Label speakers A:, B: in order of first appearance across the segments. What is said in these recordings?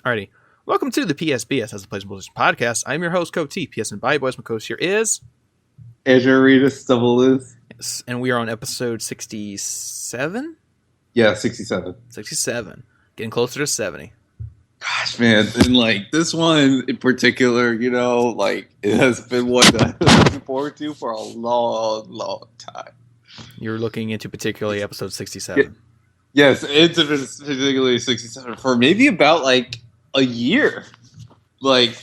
A: Alrighty. Welcome to the PSBS as a PlayStation Position podcast. I'm your host, Code T. PS and Bye Boys. My co-host here is
B: Edgerita Stubble is.
A: Yes, and we are on episode 67?
B: Yeah, 67.
A: 67. Getting closer to 70.
B: Gosh, man. And like this one in particular, it has been one that I'm looking forward to for a long time.
A: You're looking into particularly episode 67.
B: Yes, it's particularly 67 for maybe about like a year. Like,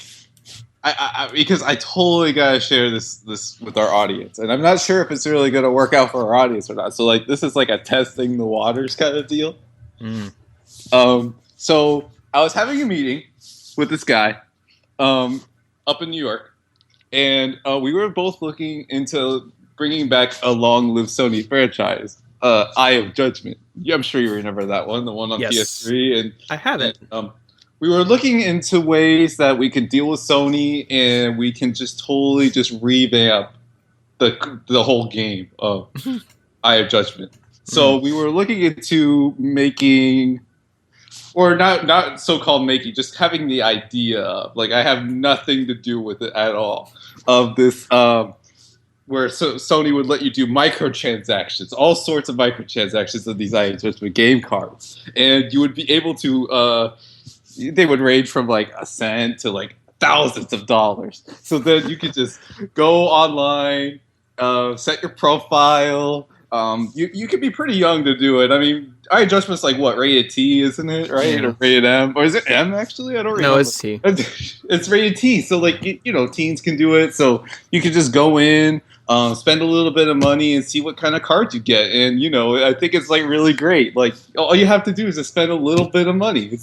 B: I because I totally gotta share this with our audience, and I'm not sure if it's really gonna work out for our audience or not. So like, this is like a testing the waters kind of deal. So I was having a meeting with this guy, up in New York, and we were both looking into bringing back a long-lived Sony franchise, Eye of Judgment. Yeah, I'm sure you remember that one, the one on PS3. And
A: I have it.
B: We were looking into ways that we can deal with Sony, and we can just totally just revamp the whole game of Eye of Judgment. So we were looking into making, or not so-called making, just having the idea of, like, I have nothing to do with it at all, of this, where Sony would let you do microtransactions, all sorts of microtransactions of these items with game cards. And you would be able to, they would range from like a cent to like thousands of dollars. So then you could just go online, set your profile. You could be pretty young to do it. I mean, Eye Adjustment's like what, rated T, isn't it? Right?
A: Yeah.
B: Or rated M? Or is it M actually? I don't remember.
A: No, it's T.
B: It's rated T. So like, teens can do it. So you can just go in, spend a little bit of money and see what kind of cards you get. And, I think it's like really great. Like, all you have to do is just spend a little bit of money.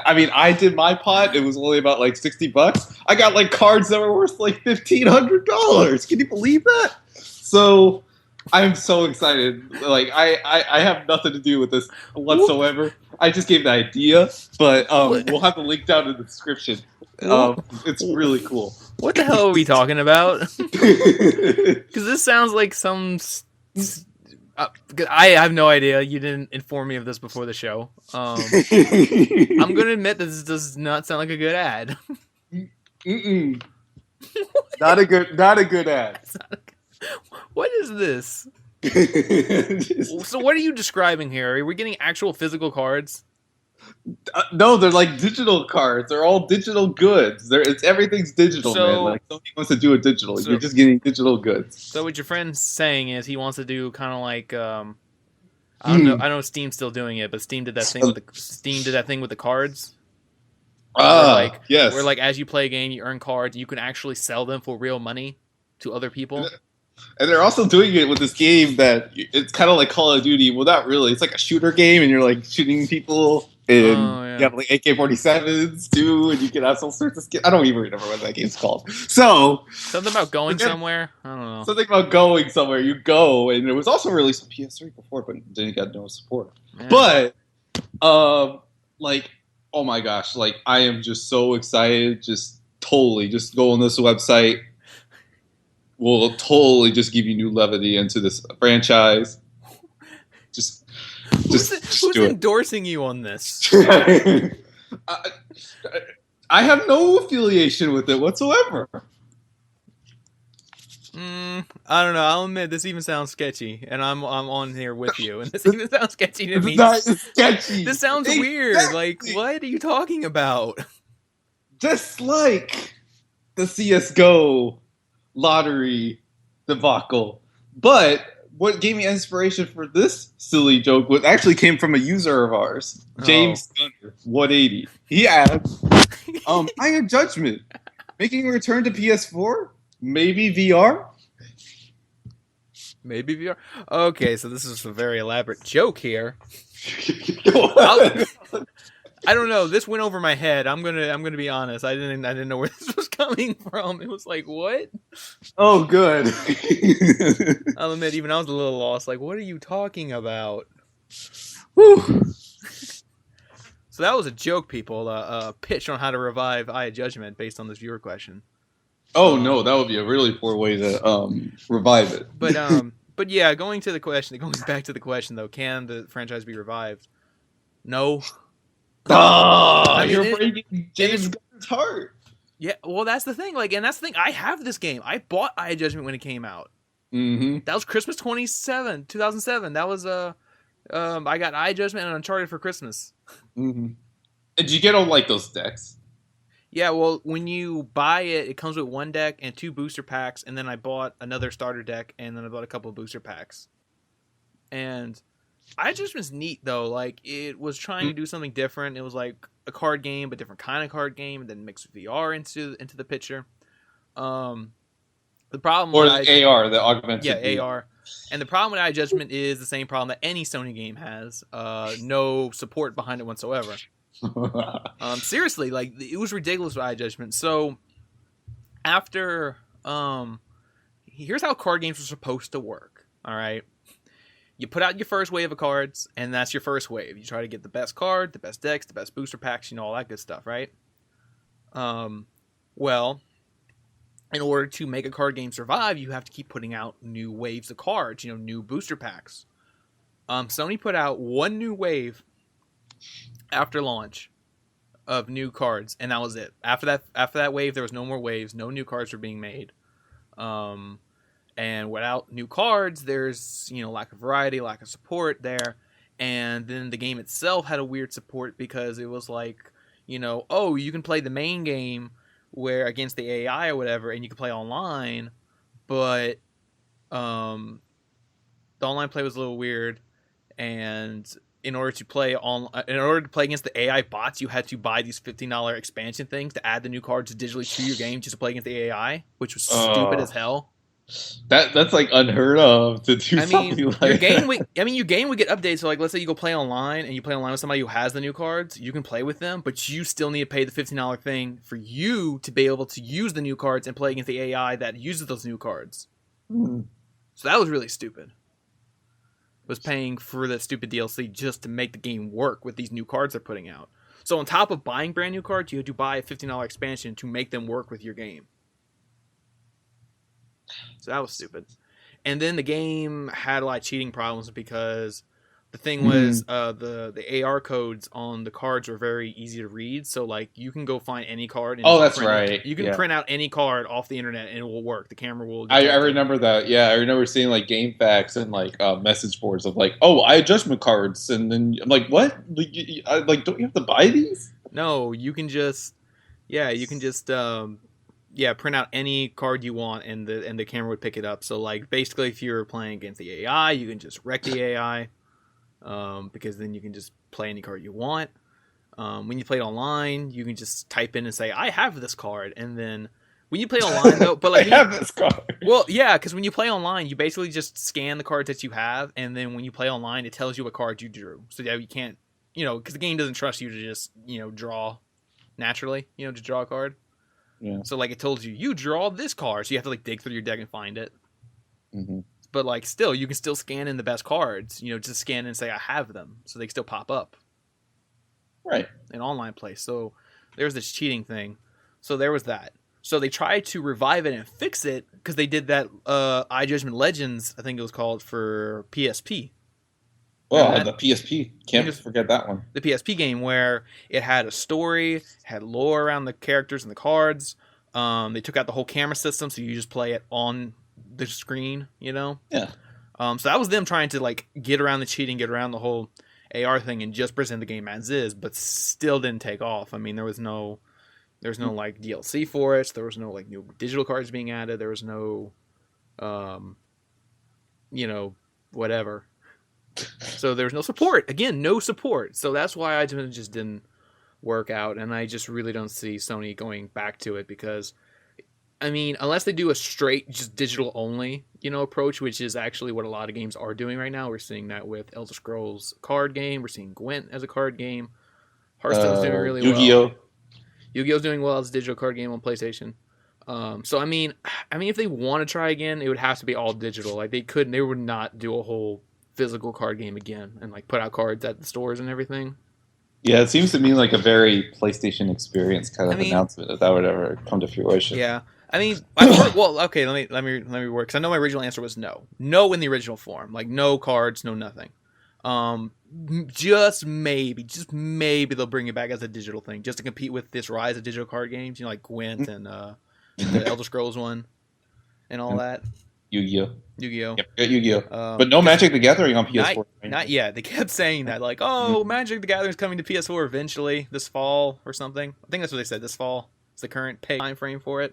B: I mean, I did my pot. It was only about like $60. I got like cards that were worth like $1,500. Can you believe that? So I'm so excited. Like, I have nothing to do with this whatsoever. I just gave the idea, but we'll have the link down in the description. It's really cool.
A: What the hell are we talking about? Because this sounds like some... I have no idea. You didn't inform me of this before the show. I'm going to admit this does not sound like a good ad.
B: Mm-mm. Not a good ad.
A: What is this? So what are you describing here? Are we getting actual physical cards?
B: No, they're like digital cards. They're all digital goods. Everything's digital, man. Like, Sony wants to do it digital. You're just getting digital goods.
A: So what your friend's saying is he wants to do kind of like I don't know. I know Steam's still doing it, but Steam did that thing with the cards.
B: Yes.
A: Where like as you play a game, you earn cards. You can actually sell them for real money to other people.
B: And they're also doing it with this game that it's kind of like Call of Duty. Well, not really. It's like a shooter game, and you're like shooting people. And you have like AK-47s too, and you can have all sorts of skins. I don't even remember what that game's called. So
A: something about going somewhere. I don't know.
B: Something about going somewhere. You go, and it was also released on PS3 before, but then it got no support. Yeah. But like, oh my gosh, like I am just so excited. Just totally, just go on this website. Will totally just give you new levity into this franchise.
A: Who's endorsing you on this?
B: I have no affiliation with it whatsoever.
A: I don't know. I'll admit this even sounds sketchy, and I'm on here with you, and this even sounds sketcy to me.
B: It's sketchy.
A: This sounds weird. Like, what are you talking about?
B: Just like the CS:GO lottery debacle, but what gave me inspiration for this silly joke actually came from a user of ours, James Gunner, 180. He asked, Eye of Judgment, making a return to PS4? Maybe VR?
A: Maybe VR? Okay, so this is a very elaborate joke here. I don't know. This went over my head. I'm gonna be honest. I didn't know where this was coming from. It was like, what?
B: Oh, good.
A: I'll admit, even I was a little lost. Like, what are you talking about?
B: Whew.
A: So that was a joke, people. A pitch on how to revive Eye of Judgment based on this viewer question.
B: Oh no, that would be a really poor way to revive it.
A: But yeah, going back to the question though, can the franchise be revived? No.
B: I mean, you're breaking James Gunn's heart.
A: Yeah, well, that's the thing. Like, and that's the thing. I have this game. I bought Eye of Judgment when it came out.
B: Mm-hmm.
A: That was Christmas 2007. That was I got Eye of Judgment and Uncharted for Christmas.
B: Mm-hmm. Did you get all like those decks?
A: Yeah, well, when you buy it, it comes with one deck and 2 booster packs, and then I bought another starter deck, and then I bought a couple of booster packs. And Eye of Judgment's neat though. Like, it was trying to do something different. It was like a card game, but different kind of card game, and then mixed VR into the picture. The problem
B: or
A: with
B: the AR, the augmented.
A: Yeah, AR. And the problem with Eye of Judgment is the same problem that any Sony game has. No support behind it whatsoever. Seriously, like, it was ridiculous with Eye of Judgment. So after here's how card games are supposed to work. All right. You put out your first wave of cards, and that's your first wave. You try to get the best card, the best decks, the best booster packs, all that good stuff, right? Well, in order to make a card game survive, you have to keep putting out new waves of cards, new booster packs. Sony put out one new wave after launch of new cards, and that was it. After that wave, there was no more waves. No new cards were being made. And without new cards, there's lack of variety, lack of support there. And then the game itself had a weird support because it was like, oh, you can play the main game where against the AI or whatever, and you can play online, but the online play was a little weird, and in order to play against the AI bots, you had to buy these $15 expansion things to add the new cards digitally to your game just to play against the AI, which was stupid as hell.
B: That's like unheard of to do something like
A: your game
B: that.
A: Your game would get updates. So like, let's say you go play online and you play online with somebody who has the new cards, you can play with them, but you still need to pay the $15 thing for you to be able to use the new cards and play against the AI that uses those new cards.
B: Mm.
A: So that was really stupid. Was paying for that stupid DLC just to make the game work with these new cards they're putting out. So on top of buying brand new cards, you had to buy a $15 expansion to make them work with your game. So that was stupid. And then the game had a lot of cheating problems because the thing was the AR codes on the cards were very easy to read. So like you can go find any card. And
B: that's right.
A: You can print out any card off the internet and it will work. The camera will.
B: I remember that. Yeah, I remember seeing like game facts and like message boards of like, oh, eye adjustment cards, and then I'm like, what? Like, don't you have to buy these?
A: No, you can just. Print out any card you want, and the camera would pick it up. So like basically, if you're playing against the AI, you can just wreck the AI, because then you can just play any card you want. When you play online, you can just type in and say, "I have this card," and then when you play online, though, but like
B: I have this card.
A: Well, yeah, because when you play online, you basically just scan the cards that you have, and then when you play online, it tells you what card you drew. So yeah, you can't, because the game doesn't trust you to just draw naturally, to draw a card.
B: Yeah.
A: So like it told you draw this card, so you have to like dig through your deck and find it.
B: Mm-hmm.
A: But like still, you can still scan in the best cards, just scan and say I have them, so they still pop up.
B: Right.
A: In online play. So there's this cheating thing. So there was that. So they tried to revive it and fix it because they did that Eye Judgment Legends, I think it was called, for PSP.
B: Oh, the PSP. Can't forget that one.
A: The PSP game where it had a story, had lore around the characters and the cards. They took out the whole camera system, so you just play it on the screen,
B: Yeah.
A: So that was them trying to like get around the cheating, get around the whole AR thing, and just present the game as is, but still didn't take off. I mean, there was no like DLC for it. There was no like new digital cards being added. There was no, whatever. So there's no support. Again, no support. So that's why I just didn't work out, and I just really don't see Sony going back to it because, I mean, unless they do a straight just digital only, approach, which is actually what a lot of games are doing right now. We're seeing that with Elder Scrolls card game. We're seeing Gwent as a card game. Hearthstone's doing really
B: Yu-Gi-Oh!
A: well. Yu-Gi-Oh's doing well as a digital card game on PlayStation. So I mean, if they want to try again, it would have to be all digital. Like they would not do a whole physical card game again and like put out cards at the stores and everything.
B: Yeah, it seems to me like a very PlayStation experience kind of announcement if that would ever come to fruition.
A: Yeah, I mean, okay. Let me work because I know my original answer was no in the original form, like no cards, no nothing. just maybe they'll bring it back as a digital thing, just to compete with this rise of digital card games. You know, like Gwent and the Elder Scrolls one and all that.
B: Yu-Gi-Oh.
A: Yu-Gi-Oh.
B: Yep, Yu-Gi-Oh. But no Magic the Gathering on PS4.
A: Not yet. They kept saying that, like, oh, Magic the Gathering is coming to PS4 eventually this fall or something. I think that's what they said. This fall is the current time frame for it.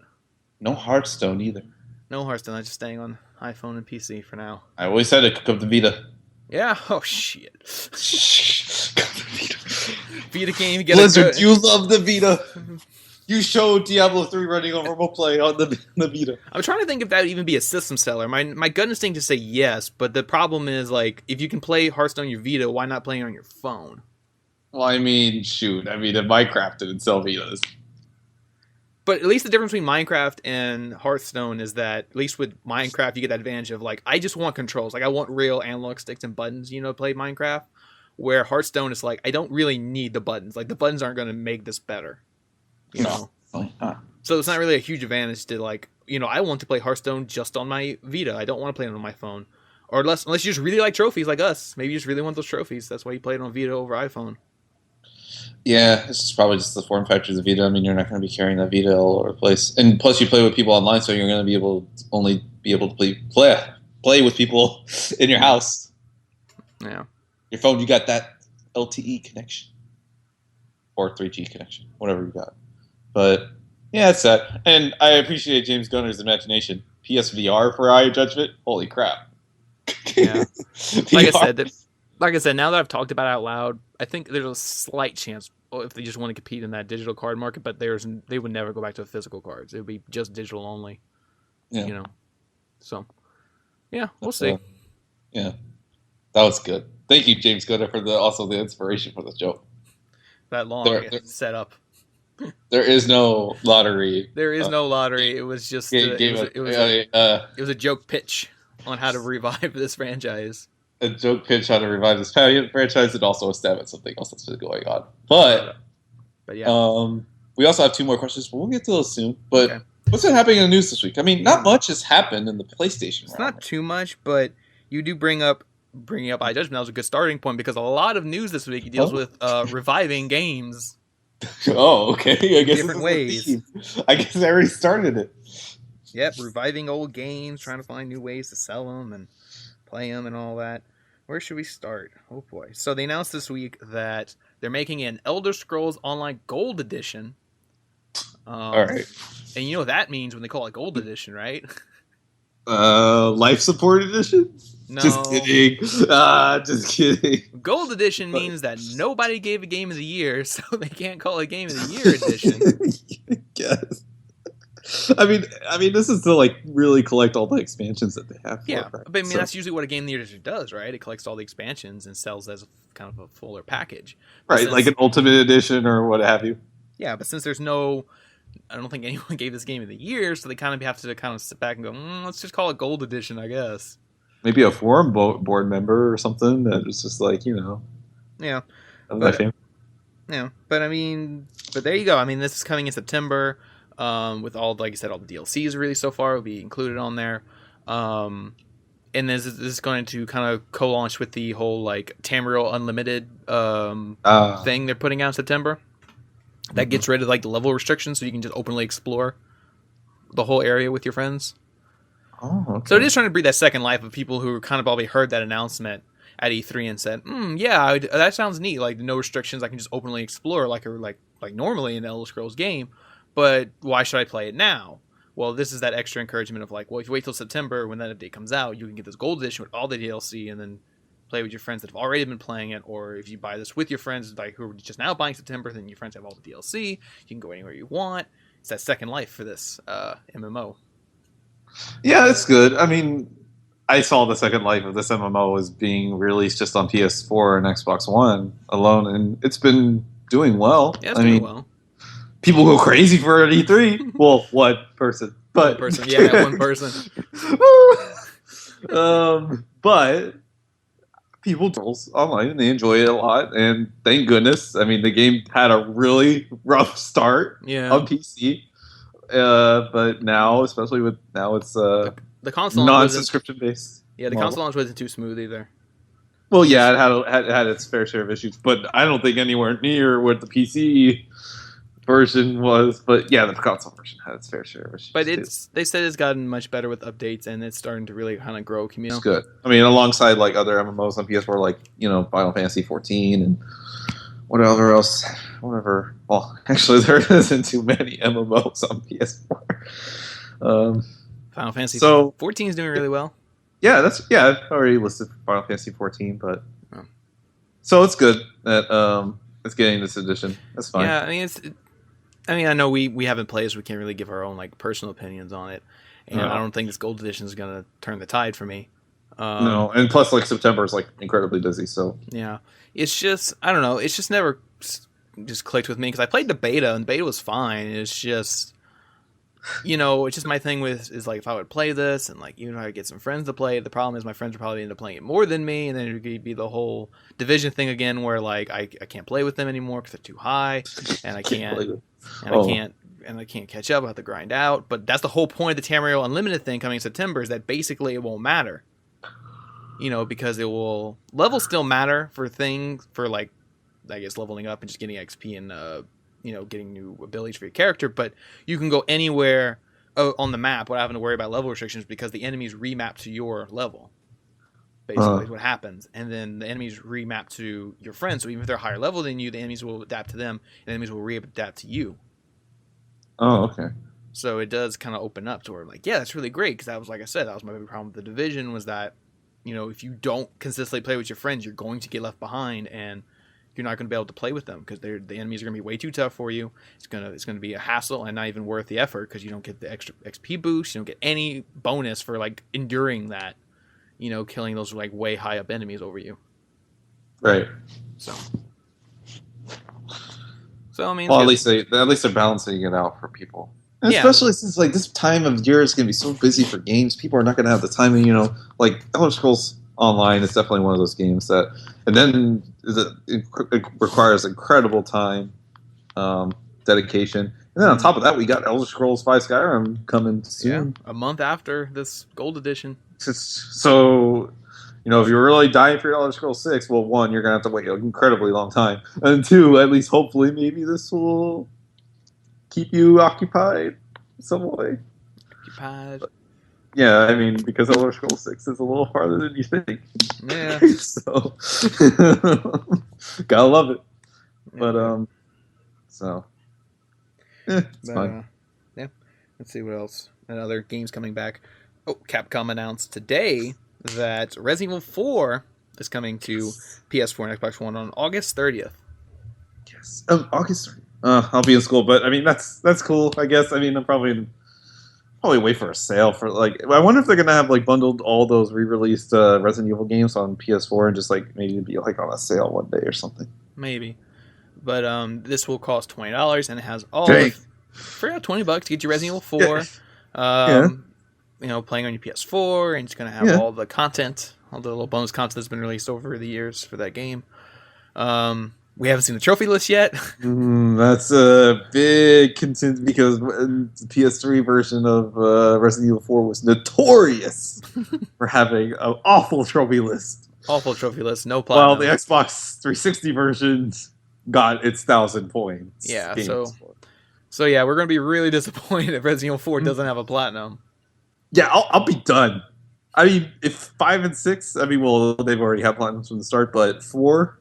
B: No Hearthstone either.
A: No Hearthstone. I'm just staying on iPhone and PC for now.
B: I always said it could come to Vita.
A: Yeah. Oh shit.
B: Come to Vita.
A: Vita game.
B: Blizzard, you love the Vita. You showed Diablo 3 running on remote play on the Vita.
A: I'm trying to think if that would even be a system seller. My gut instinct to say yes, but the problem is, like, if you can play Hearthstone on your Vita, why not play it on your phone?
B: Well, I mean, shoot. I mean, if Minecraft didn't sell Vitas.
A: But at least the difference between Minecraft and Hearthstone is that, at least with Minecraft, you get that advantage of, like, I just want controls. Like, I want real analog sticks and buttons, to play Minecraft. Where Hearthstone is like, I don't really need the buttons. Like, the buttons aren't going to make this better.
B: No.
A: So it's not really a huge advantage to, like, I want to play Hearthstone just on my Vita. I don't want to play it on my phone. Or unless you just really like trophies like us. Maybe you just really want those trophies. That's why you play it on Vita over iPhone.
B: Yeah, it's probably just the form factor of the Vita. I mean, you're not going to be carrying that Vita all over the place. And plus, you play with people online, so you're going to only be able to play with people in your house.
A: Yeah.
B: Your phone, you got that LTE connection. Or 3G connection. Whatever you got. But, yeah, it's that. And I appreciate James Gunner's imagination. PSVR for Eye of Judgment? Holy crap.
A: Yeah. Like I said, now that I've talked about it out loud, I think there's a slight chance if they just want to compete in that digital card market, but they would never go back to the physical cards. It would be just digital only.
B: Yeah.
A: So, yeah, we'll see.
B: Yeah. That was good. Thank you, James Gunner, for also the inspiration for the joke.
A: That long set up.
B: There is no lottery.
A: There is no lottery. It was just it was a joke pitch on how to revive this franchise.
B: A joke pitch how to revive this franchise, and also a stab at something else that's been going on. But yeah, we also have 2 more questions, but we'll get to those soon. But what's been happening in the news this week? I mean, not much has happened in the PlayStation.
A: It's not too much, but you do bringing up Eye Judgment. That was a good starting point because a lot of news this week deals with reviving games.
B: Oh, okay. I guess
A: different ways.
B: I guess I already started it.
A: Yep, reviving old games, trying to find new ways to sell them and play them and all that. Where should we start? Oh boy. So they announced this week that they're making an Elder Scrolls Online Gold Edition.
B: All right.
A: And you know what that means when they call it Gold Edition, right?
B: Life Support Edition?
A: No.
B: Just kidding. Just kidding.
A: Gold Edition means that nobody gave a Game of the Year, so they can't call it Game of the Year Edition.
B: Yes. I mean, this is to like really collect all the expansions that they have.
A: Yeah, right? But I mean, that's usually what a Game of the Year Edition does, right? It collects all the expansions and sells as kind of a fuller package,
B: right? Like an Ultimate Edition or what have you.
A: Yeah, but since there's I don't think anyone gave this Game of the Year, so they kind of have to kind of sit back and go, let's just call it Gold Edition, I guess.
B: Maybe a forum board member or something that is just like,
A: Yeah.
B: Yeah,
A: but I mean, there you go. I mean, this is coming in September. With all, like I said, all the DLCs released so far will be included on there. And this is going to kind of co-launch with the whole like Tamriel Unlimited thing they're putting out in September. That gets rid of like the level restrictions, so you can just openly explore the whole area with your friends.
B: Oh, okay.
A: So it is trying to breathe that second life of people who kind of probably heard that announcement at E3 and said, "Yeah, that sounds neat. Like no restrictions, I can just openly explore like normally in an Elder Scrolls game." But why should I play it now? Well, this is that extra encouragement of like, well, if you wait till September when that update comes out, you can get this gold edition with all the DLC and then play with your friends that have already been playing it. Or if you buy this with your friends like who are just now buying September, then your friends have all the DLC. You can go anywhere you want. It's that second life for this MMO.
B: Yeah, it's good. I mean, I saw the second life of this MMO as being released just on PS4 and Xbox One alone, and it's been doing well.
A: Yeah, it's doing well.
B: People go crazy for an E3. Well, one person. But
A: one person. Yeah, one person.
B: But people online and they enjoy it a lot, and thank goodness. I mean, the game had a really rough start on PC. But now, especially it's
A: the console
B: non-subscription based.
A: Yeah, the console launch wasn't too smooth either.
B: Well, yeah, it had its fair share of issues, but I don't think anywhere near what the PC version was. But yeah, the console version had its fair share of issues.
A: But
B: too.
A: they said it's gotten much better with updates, and it's starting to really kind of grow community.
B: It's good. I mean, alongside like other MMOs on PS4, like Final Fantasy 14 and whatever else, whatever. Well, actually, there isn't too many MMOs on PS4.
A: Final Fantasy
B: so
A: 14 is doing really well.
B: Yeah, I've already listed Final Fantasy 14, but so it's good that it's getting this edition. That's fine.
A: Yeah, I mean, I know we haven't played, so we can't really give our own like personal opinions on it, and I don't think this gold edition is gonna turn the tide for me.
B: No, and plus, like September is like incredibly busy, so
A: yeah, it's just I don't know, it's just never just clicked with me because I played the beta and the beta was fine. It's just it's just my thing with is like if I would play this and like I would get some friends to play it. The problem is my friends would probably end up playing it more than me, and then it would be the whole division thing again, where like I can't play with them anymore because they're too high, and I can't. I can't catch up. I have to grind out. But that's the whole point of the Tamriel Unlimited thing coming in September is that basically it won't matter. Because it will levels still matter for things for like I guess leveling up and just getting XP and getting new abilities for your character. But you can go anywhere on the map without having to worry about level restrictions because the enemies remap to your level. Basically, is what happens, and then the enemies remap to your friends. So even if they're higher level than you, the enemies will adapt to them, and the enemies will readapt to you.
B: Oh, okay.
A: So it does kind of open up to where, like, yeah, that's really great because that was, like I said, that was my big problem with the division was that, if you don't consistently play with your friends, you're going to get left behind, and you're not going to be able to play with them because the enemies are going to be way too tough for you. It's gonna be a hassle and not even worth the effort because you don't get the extra XP boost, you don't get any bonus for like enduring that. Killing those like way high up enemies over you.
B: Right.
A: So I mean,
B: well, at least they're balancing it out for people, and especially since like this time of year is going to be so busy for games. People are not going to have the time. And, like Elder Scrolls Online is definitely one of those games that, and then it requires incredible time, dedication. And then on top of that, we got Elder Scrolls V Skyrim coming soon.
A: Yeah, a month after this gold edition.
B: So, if you're really dying for Elder Scrolls 6, well, one, you're going to have to wait an incredibly long time. And two, at least hopefully maybe this will keep you occupied in some way.
A: Occupied.
B: Yeah, I mean, because Elder Scrolls 6 is a little farther than you think.
A: Yeah.
B: So, gotta love it. But, it's fine.
A: Yeah. Let's see what else. And other games coming back. Oh, Capcom announced today that Resident Evil 4 is coming to PS4 and Xbox One on August 30th.
B: Yes. August 30th. I'll be in school, but I mean, that's cool, I guess. I mean, I'll probably wait for a sale for like. I wonder if they're gonna have like bundled all those re-released Resident Evil games on PS4 and just like maybe be like on a sale one day or something.
A: Maybe, but this will cost $20 and it has all. For $20 to get your Resident Evil 4. Playing on your PS4, and it's gonna have all the content, all the little bonus content that's been released over the years for that game. We haven't seen the trophy list yet.
B: That's a big contend because the PS3 version of Resident Evil 4 was notorious for having an awful trophy list.
A: Awful trophy list, no platinum.
B: While the Xbox 360 version got its 1,000 points.
A: Yeah, so yeah, we're gonna be really disappointed if Resident Evil 4 doesn't have a platinum.
B: Yeah, I'll be done. I mean, if 5 and 6, I mean, well, they've already had platinums from the start, but 4.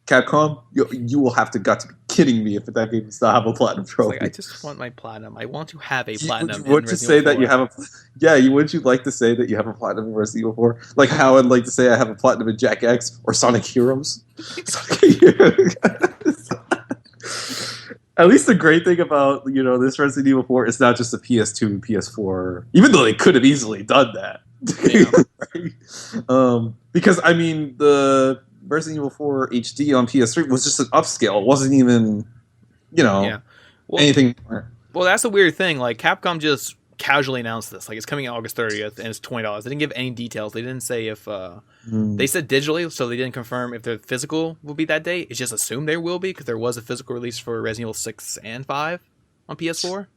B: Capcom, you will have to got to be kidding me if that game does not have a platinum trophy.
A: I just want my platinum. I want to have a platinum.
B: Wouldn't you say that you have a? Yeah, wouldn't you like to say that you have a platinum in Resident Evil 4? Like how I'd like to say I have a platinum in Jack X or Sonic Heroes. At least the great thing about this Resident Evil 4 is not just a PS2 and PS4, even though they could have easily done that.
A: Yeah.
B: Right? Because I mean the Resident Evil 4 HD on PS3 was just an upscale. It wasn't even, anything more.
A: Well, that's a weird thing. Like, Capcom just casually announced this. Like, it's coming out August 30th, and it's $20. They didn't give any details. They didn't say if... They said digitally, so they didn't confirm if the physical will be that day. It's just assumed there will be, because there was a physical release for Resident Evil 6 and 5 on PS4.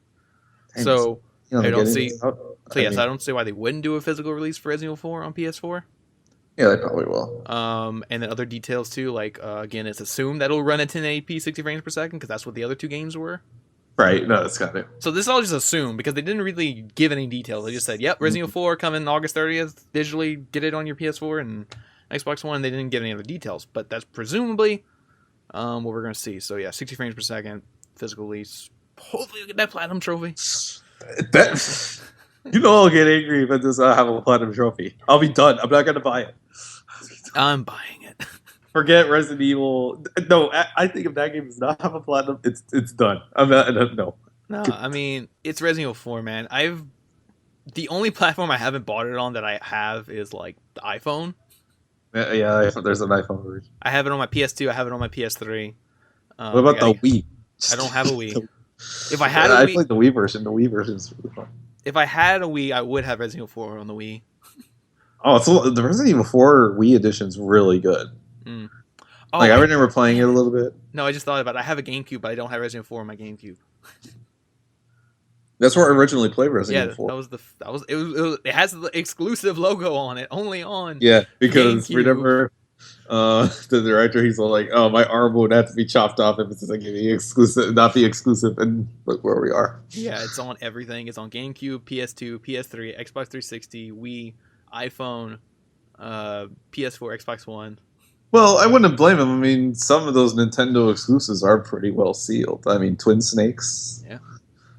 A: So, I don't see... I don't see why they wouldn't do a physical release for Resident Evil 4 on PS4.
B: Yeah, they probably will.
A: And then other details too, like again, it's assumed that it'll run at 1080p, 60 frames per second, because that's what the other two games were.
B: Right. No, it's got it.
A: So this is all just assumed because they didn't really give any details. They just said, "Yep, Resident Evil 4 coming August 30th. Digitally, get it on your PS4 and Xbox One." They didn't give any other details, but that's presumably what we're gonna see. So yeah, 60 frames per second, physical release. Hopefully, we get that platinum trophy.
B: That, you know, I'll get angry if it does not have a platinum trophy. I'll be done. I'm not gonna buy it.
A: I'm buying it.
B: Forget Resident Evil. No, I think if that game does not have a platinum, it's done. I'm not. No.
A: No, I mean it's Resident Evil 4, man. The only platform I haven't bought it on that I have is like the iPhone.
B: Yeah, there's an iPhone version.
A: I have it on my PS2. I have it on my PS3.
B: What about the Wii?
A: I don't have a Wii. If I had a
B: I
A: Wii,
B: played the Wii version. The Wii version is really fun.
A: if I had a Wii, I would have Resident Evil 4 on the Wii.
B: Oh, so the Resident Evil 4 Wii edition is really good.
A: Mm. Oh,
B: like I remember playing it a little bit.
A: No, I just thought about it. I have a GameCube, but I don't have Resident Evil 4 on my GameCube.
B: That's where I originally played Resident Evil 4.
A: It has the exclusive logo on it, only on.
B: Yeah, because
A: GameCube.
B: remember the director, he's all like, "Oh, my arm would have to be chopped off if it's like exclusive, not be exclusive." And look where we are.
A: Yeah, it's on everything. It's on GameCube, PS2, PS3, Xbox 360, Wii, iPhone, PS4, Xbox One.
B: Well, I wouldn't blame him. I mean, some of those Nintendo exclusives are pretty well sealed. I mean, Twin Snakes.
A: Yeah.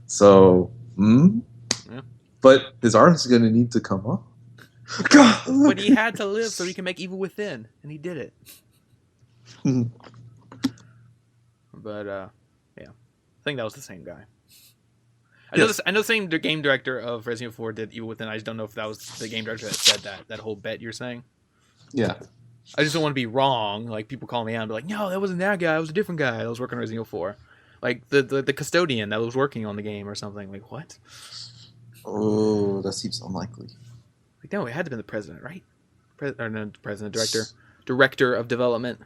B: So,
A: Yeah.
B: But his arm's going to need to come up.
A: But he had to live so he can make Evil Within, and he did it. But yeah, I think that was the same guy. I know the same game director of Resident Evil 4 did Evil Within. I just don't know if that was the game director that said that whole bet you're saying.
B: Yeah.
A: I just don't want to be wrong. Like, people call me out and be like, no, that wasn't that guy. It was a different guy that was working on Resident Evil 4. Like, the custodian that was working on the game or something. Like, what?
B: Oh, that seems unlikely.
A: Like, no, it had to be the president, right? Director of development.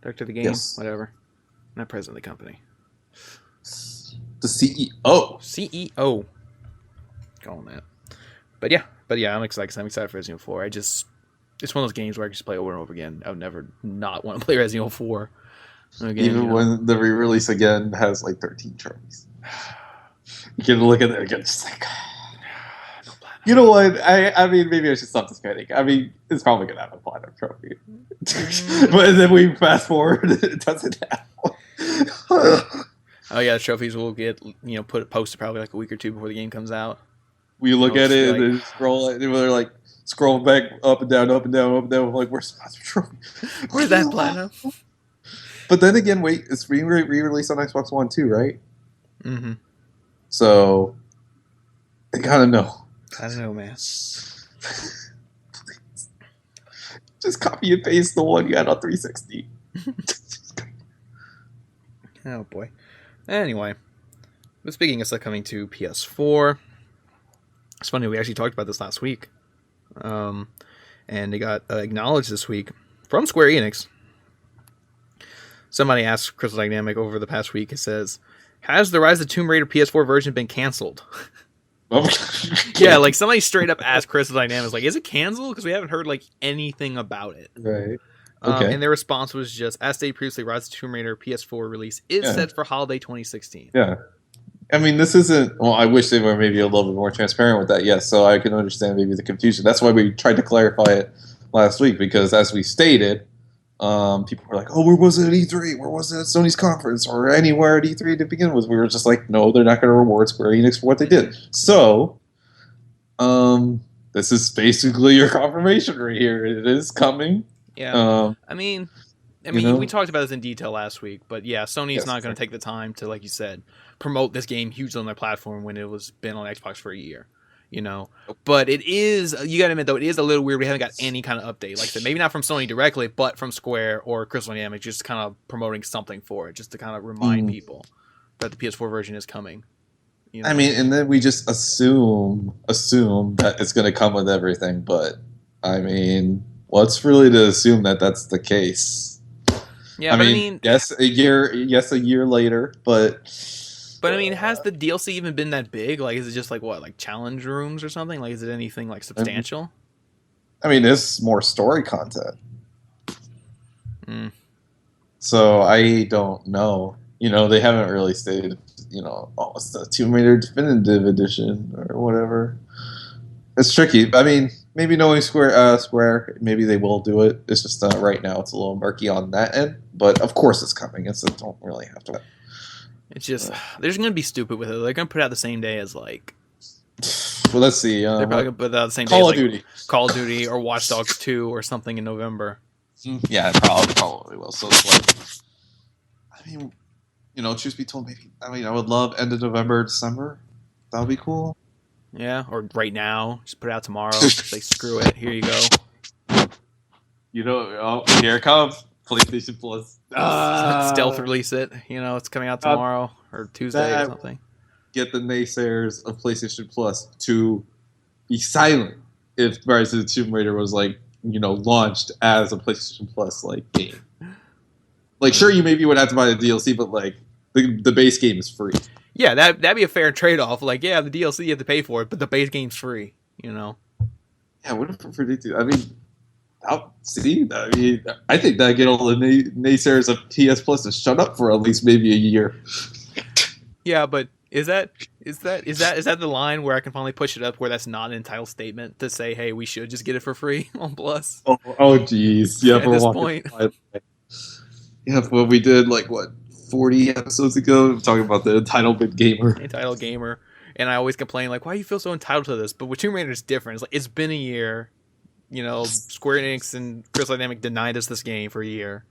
A: Director of the game,
B: yes.
A: Whatever. Not president of the company.
B: The CEO.
A: CEO. Calling that. But yeah, I'm excited for Resident Evil 4. It's one of those games where I can just play over and over again. I would never not want to play Resident Evil 4 again.
B: Even when the re-release again has like 13 trophies. You can look at it again, just like... You know what? I mean, maybe I should stop this panic. I mean, it's probably going to have a platinum trophy. But then we fast forward, it doesn't have one.
A: Oh yeah, the trophies will get posted probably like a week or two before the game comes out.
B: We look at it and then scroll. And they're like scroll back up and down, up and down, up and down. Like, where's the platinum trophy?
A: Where's that platinum?
B: But then again, wait, it's re-released on Xbox One too, right?
A: Mm-hmm.
B: So I gotta know.
A: I don't know, man.
B: Just copy and paste the one you had on 360.
A: Oh boy. Anyway, but speaking of stuff coming to PS4, it's funny, we actually talked about this last week. And it got acknowledged this week from Square Enix. Somebody asked Crystal Dynamic over the past week, it says, has the Rise of the Tomb Raider PS4 version been canceled? Yeah, like somebody straight up asked Crystal Dynamics, like, is it canceled? Because we haven't heard like anything about it.
B: Right. Okay.
A: And their response was just, as stated previously, Rise of the Tomb Raider PS4 release is set for holiday 2016.
B: Yeah. I mean, this isn't... Well, I wish they were maybe a little bit more transparent with that, yes, so I can understand maybe the confusion. That's why we tried to clarify it last week, because as we stated, people were like, oh, where was it at E3? Where was it at Sony's conference? Or anywhere at E3 to begin with? We were just like, no, they're not going to reward Square Enix for what they did. So, this is basically your confirmation right here. It is coming.
A: Yeah. I mean, we talked about this in detail last week, but yeah, Sony's not going to take the time to, like you said, promote this game hugely on their platform when it was been on Xbox for a year. But it is, you gotta admit though, it is a little weird. We haven't got any kind of update. Like I said, maybe not from Sony directly, but from Square or Crystal Dynamics, just kind of promoting something for it, just to kind of remind people that the PS4 version is coming.
B: I mean, and then we just assume that it's going to come with everything. But I mean, what's really to assume that that's the case?
A: Yeah,
B: I mean, yes, a year later, but
A: I mean, has the DLC even been that big? Like, is it just like what, like challenge rooms or something? Like, is it anything like substantial?
B: I mean, it's more story content.
A: Mm.
B: So I don't know. They haven't really stated, oh, it's the Tomb Raider Definitive Edition or whatever. It's tricky. I mean, maybe knowing Square, maybe they will do it. It's just right now it's a little murky on that end. But of course it's coming. Don't really have to.
A: It's just they're just gonna be stupid with it. They're gonna put it out the same day as like.
B: Well, let's see.
A: They're probably gonna put it out the same day
B: Call
A: as
B: of
A: like
B: Duty,
A: Call of Duty or Watch Dogs 2 or something in November.
B: Yeah, probably will. So it's like, I mean, truth be told, maybe. I mean, I would love end of November, December. That would be cool.
A: Yeah, or right now, just put it out tomorrow. Say screw it. Here you go.
B: Here it comes PlayStation Plus.
A: Stealth release it. It's coming out tomorrow or Tuesday or something.
B: Get the naysayers of PlayStation Plus to be silent if Rise of the Tomb Raider was launched as a PlayStation Plus game. Sure, you maybe would have to buy the DLC, but the base game is free.
A: Yeah, that'd be a fair trade-off. The DLC you have to pay for it, but the base game's free.
B: Yeah, what if predicted? I mean, I'll see. I mean, I think that get all the naysayers of PS Plus to shut up for at least maybe a year.
A: Yeah, but is that the line where I can finally push it up where that's not an entitled statement to say, hey, we should just get it for free on Plus?
B: Oh, geez. Yeah,
A: at this point.
B: Yeah, well, we did 40 episodes ago talking about the entitled gamer.
A: Entitled gamer. And I always complain, why do you feel so entitled to this? But with Tomb Raider, it's different. It's been a year. Square Enix and Crystal Dynamics denied us this game for a year.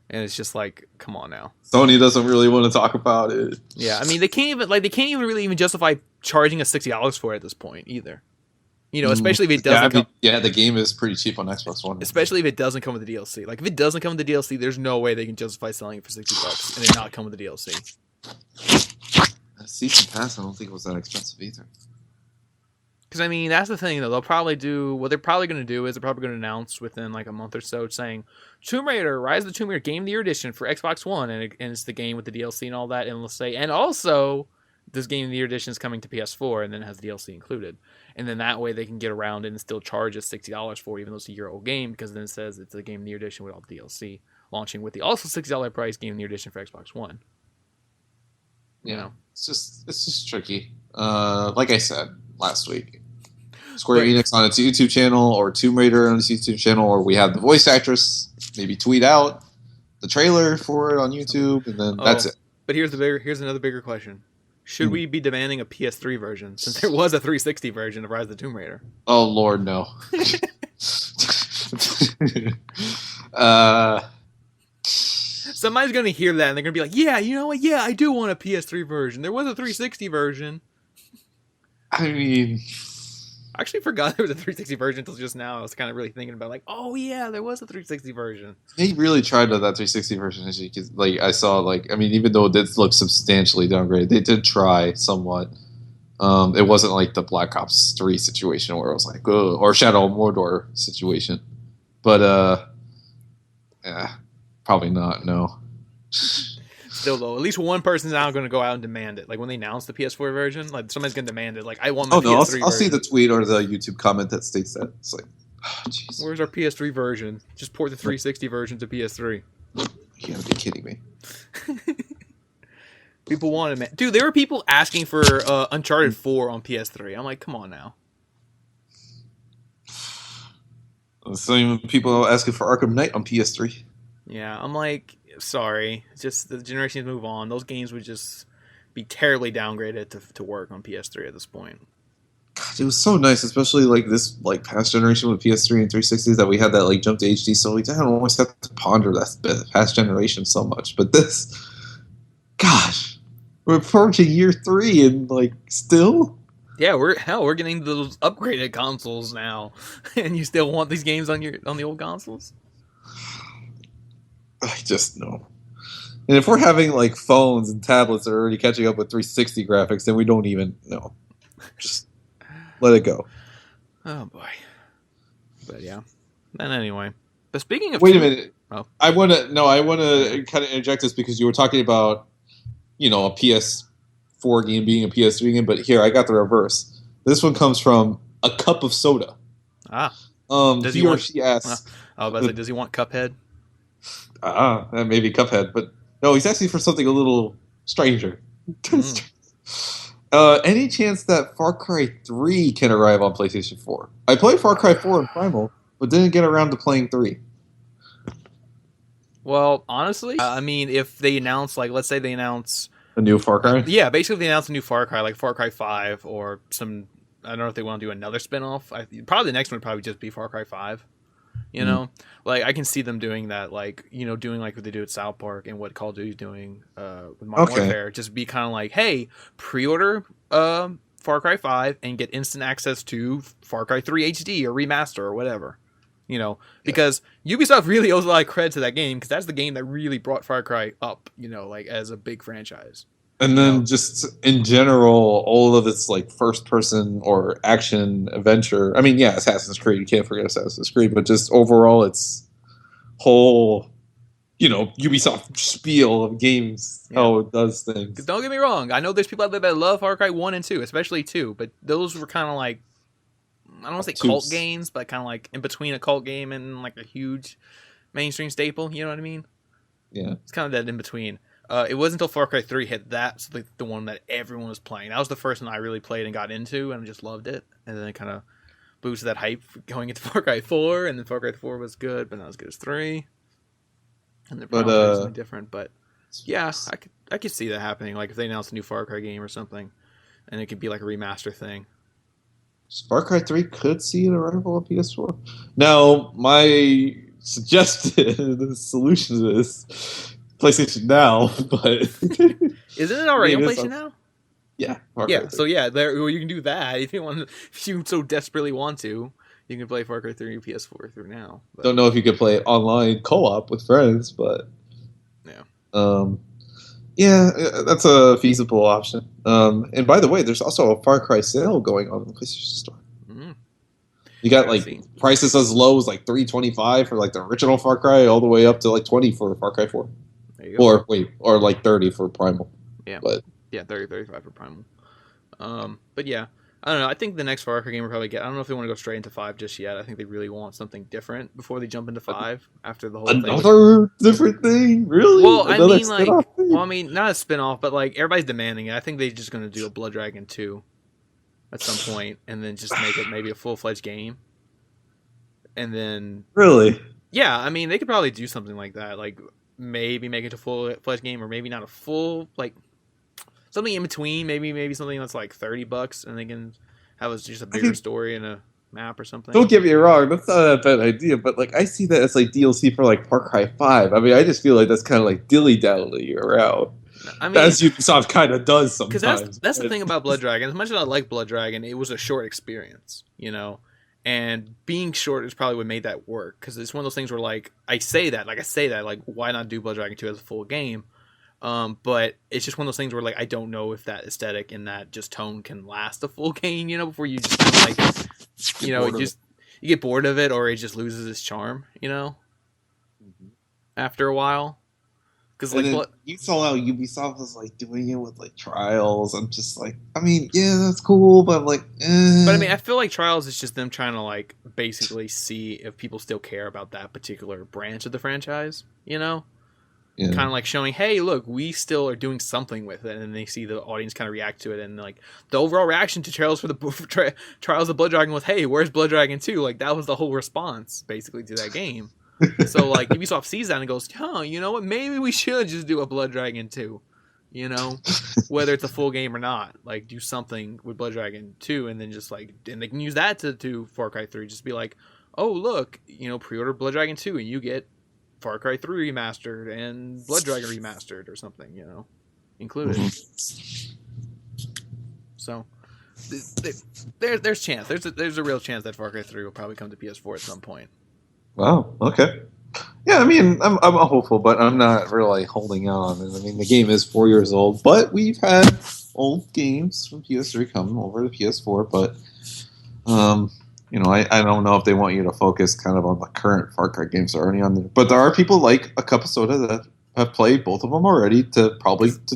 A: And it's just come on now.
B: Sony doesn't really want to talk about it.
A: Yeah, I mean, they can't even really justify charging us $60 for it at this point either. Especially if it doesn't
B: the game is pretty cheap on Xbox One.
A: Especially if it doesn't come with the DLC. If it doesn't come with the DLC, there's no way they can justify selling it for $60 and it not come with the DLC.
B: Season Pass, I don't think it was that expensive either.
A: Because, I mean, that's the thing, though. They'll probably do... What they're probably going to do is they're probably going to announce within, a month or so saying, Tomb Raider, Rise of the Tomb Raider Game of the Year Edition for Xbox One, and it's the game with the DLC and all that, and they'll say, and also, this Game of the Year Edition is coming to PS4, and then it has the DLC included. And then that way they can get around it and still charge us $60 for it, even though it's a year-old game, because then it says it's a Game of the Year Edition with all the DLC, launching with the also $60 price Game of the Year Edition for Xbox One.
B: It's just tricky. Like I said last week, Square Enix on its YouTube channel, or Tomb Raider on its YouTube channel, or we have the voice actress maybe tweet out the trailer for it on YouTube, and then that's it. But
A: here's another bigger question. Should we be demanding a PS3 version, since there was a 360 version of Rise of the Tomb Raider?
B: Oh, Lord, no.
A: Somebody's going to hear that, and they're going to be like, yeah, you know what? Yeah, I do want a PS3 version. There was a 360 version.
B: I mean...
A: I actually forgot there was a 360 version until just now. I was kind of really thinking about oh yeah, there was a 360 version.
B: They really tried that 360 version. As you could, I saw, I mean, even though it did look substantially downgraded, they did try somewhat. It wasn't the Black Ops 3 situation where it was ugh, or Shadow of Mordor situation. But, yeah, probably not, no.
A: Still, though, at least one person's now going to go out and demand it. When they announce the PS4 version, somebody's going to demand it. I want my PS3 version.
B: I'll see the tweet or the YouTube comment that states that. It's jeez.
A: Where's our PS3 version? Just port the 360 version to PS3.
B: You gotta be kidding me.
A: People wanted, man. Dude, there were people asking for Uncharted 4 on PS3. I'm come on now.
B: Same people asking for Arkham Knight on PS3.
A: Yeah, I'm sorry. Just the generations move on. Those games would just be terribly downgraded to work on PS3 at this point.
B: God, it was so nice, especially this past generation with PS3 and 360s, that we had that jump to HD, so we didn't always have to ponder that past generation so much. But this, gosh, we're approaching year 3 and still.
A: Yeah, we're getting those upgraded consoles now, and you still want these games on the old consoles?
B: I just know. And if we're having phones and tablets that are already catching up with 360 graphics, then we don't even know. Just let it go.
A: Oh boy. But yeah. And anyway. But speaking of
B: wait a minute. Oh. I wanna kind of interject this because you were talking about a PS4 game being a PS3 game, but here I got the reverse. This one comes from A Cup of Soda.
A: Ah. Does he
B: he or
A: want?
B: she asks,
A: I was about to say, does he want Cuphead?
B: maybe Cuphead, but no, he's asking for something a little stranger.
A: Mm.
B: Any chance that Far Cry 3 can arrive on PlayStation 4? I played Far Cry 4 and Primal, but didn't get around to playing 3.
A: Well, honestly, I mean, if they announce, like, let's say they announce,
B: A new Far Cry?
A: yeah, basically they announce a new Far Cry, like Far Cry 5 or some. I don't know if they want to do another spinoff. Probably the next one would probably just be Far Cry 5. You know, like I can see them doing that, like doing like what they do at South Park and what Call of Duty's doing with Modern Warfare. Just be kind of like, hey, pre-order Far Cry 5 and get instant access to Far Cry 3 HD or remaster or whatever. Because Ubisoft really owes a lot of credit to that game because that's the game that really brought Far Cry up, like as a big franchise.
B: And then just in general, all of its like first person or action adventure. I mean, yeah, Assassin's Creed, you can't forget Assassin's Creed, but just overall its whole, Ubisoft spiel of games, how it does things.
A: Don't get me wrong. I know there's people out there that love Far Cry 1 and 2, especially 2, but those were kind of like, I don't want to say cult games, but kind of like in between a cult game and like a huge mainstream staple. You know what I mean?
B: Yeah.
A: It's kind of that in between. It wasn't until Far Cry 3 hit that, so the one that everyone was playing. That was the first one I really played and got into, and I just loved it. And then it kind of boosted that hype going into Far Cry 4, and then Far Cry 4 was good, but not as good as 3. And they're probably something different, but yeah, I could see that happening. Like if they announced a new Far Cry game or something, and it could be like a remaster thing.
B: Far Cry 3 could see an arrival on PS4. Now, my suggested solution to this PlayStation Now, but
A: isn't it already on PlayStation Now?
B: Yeah.
A: So yeah, you can do that if you so desperately want to. You can play Far Cry 3 PS4 through now. But.
B: Don't know if you could play it online co-op with friends, but yeah, that's a feasible option. And by the way, there's also a Far Cry sale going on in the PlayStation Store. Mm-hmm. You got prices as low as like $3.25 for like the original Far Cry, all the way up to like $20 for Far Cry 4. There you go. Or like $30 for Primal.
A: Yeah, $30, $35 for Primal. But yeah, I don't know. I think the next Far Cry game will probably get. I don't know if they want to go straight into 5 just yet. I think they really want something different before they jump into 5 after the whole
B: another different thing. Really?
A: Well, I mean, not a spin-off, but like everybody's demanding it. I think they're just going to do a Blood Dragon 2 at some point, and then just make it maybe a full-fledged game. And then
B: really,
A: yeah, I mean, they could probably do something like that. Like maybe make it a full-fledged game, or maybe not a full something in between, maybe something that's like $30, and they can have just a bigger story and a map or something.
B: Don't get me wrong, that's not a bad idea, but like I see that as like DLC for like Far Cry 5. I mean, I just feel like that's kind of like dilly-dally around. I mean, as Ubisoft kind of does sometimes.
A: Because that's the thing about Blood Dragon. As much as I like Blood Dragon, it was a short experience, and being short is probably what made that work. Because it's one of those things where like I say that, why not do Blood Dragon 2 as a full game? But it's just one of those things where like I don't know if that aesthetic and that just tone can last a full game, before you just kind of you get bored of it, or it just loses its charm, after a while. Because
B: you saw how Ubisoft was like doing it with like Trials. I'm just like, I mean, yeah, that's cool, but like,
A: But I mean, I feel like Trials is just them trying to like basically see if people still care about that particular branch of the franchise, Yeah. Kind of like showing, hey, look, we still are doing something with it, and they see the audience kind of react to it, and like the overall reaction to Trials Trials of Blood Dragon was, hey, where's Blood Dragon 2? Like that was the whole response basically to that game. So like Ubisoft sees that and goes, you know what? Maybe we should just do a Blood Dragon 2. Whether it's a full game or not, like do something with Blood Dragon 2, and then just like, and they can use that to do Far Cry 3. Just be like, oh look, pre-order Blood Dragon 2, and you get Far Cry 3 remastered and Blood Dragon remastered or something, included. So there's chance. There's a real chance that Far Cry 3 will probably come to PS4 at some point.
B: Wow. Okay. Yeah, I mean, I'm hopeful, but I'm not really holding on. I mean, the game is 4 years old, but we've had old games from PS3 come over to PS4, but I don't know if they want you to focus kind of on the current Far Cry games that are already on there. But there are people like a Cup of Soda that have played both of them already to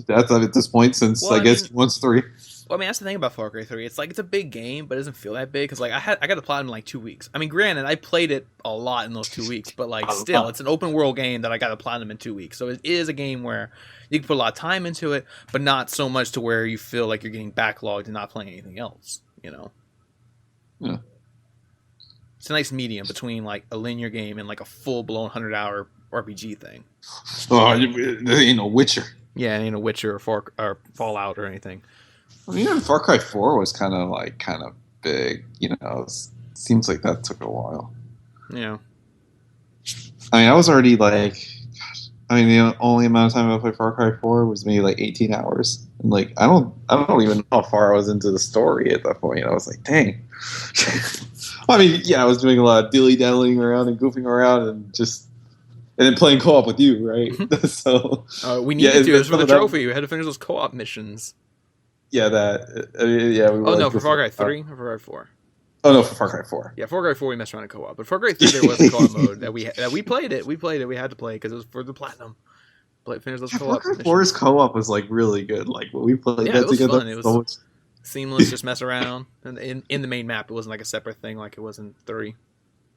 B: death at this point since, I guess, once 3.
A: Well, I mean, that's the thing about Far Cry 3. It's like it's a big game, but it doesn't feel that big because like I got the platinum in like 2 weeks. I mean, granted, I played it a lot in those 2 weeks, but like still, it's an open world game that I got the platinum in 2 weeks. So it is a game where you can put a lot of time into it, but not so much to where you feel like you're getting backlogged and not playing anything else. You know.
B: Yeah.
A: It's a nice medium between like a linear game and like a full blown 100-hour RPG thing.
B: Oh, there ain't no Witcher.
A: Yeah, and a Witcher or Fallout or anything.
B: I mean, even Far Cry 4 was kind of big. You know, seems like that took a while.
A: Yeah.
B: I mean, I was already like, gosh, I mean, the only amount of time I played Far Cry 4 was maybe like 18 hours. And like, I don't even know how far I was into the story at that point. I was like, dang. I mean, yeah, I was doing a lot of dilly-dallying around and goofing around and then playing co-op with you, right? So
A: we needed to. It was for the trophy. We had to finish those co-op missions.
B: Yeah, that. I mean, yeah. We
A: no, for Far Cry 3 or Far Cry 4?
B: Oh no, for Far Cry 4.
A: Yeah, Far Cry 4 we messed around in co-op, but Far Cry 3 there was a co-op mode that we played it. We played it. We had to play because it was for the platinum. Finish those co-op.
B: Far Cry 4's co-op was like really good. Like when we played that together,
A: fun. It was seamless, just mess around. And in the main map, it wasn't like a separate thing like it was in 3.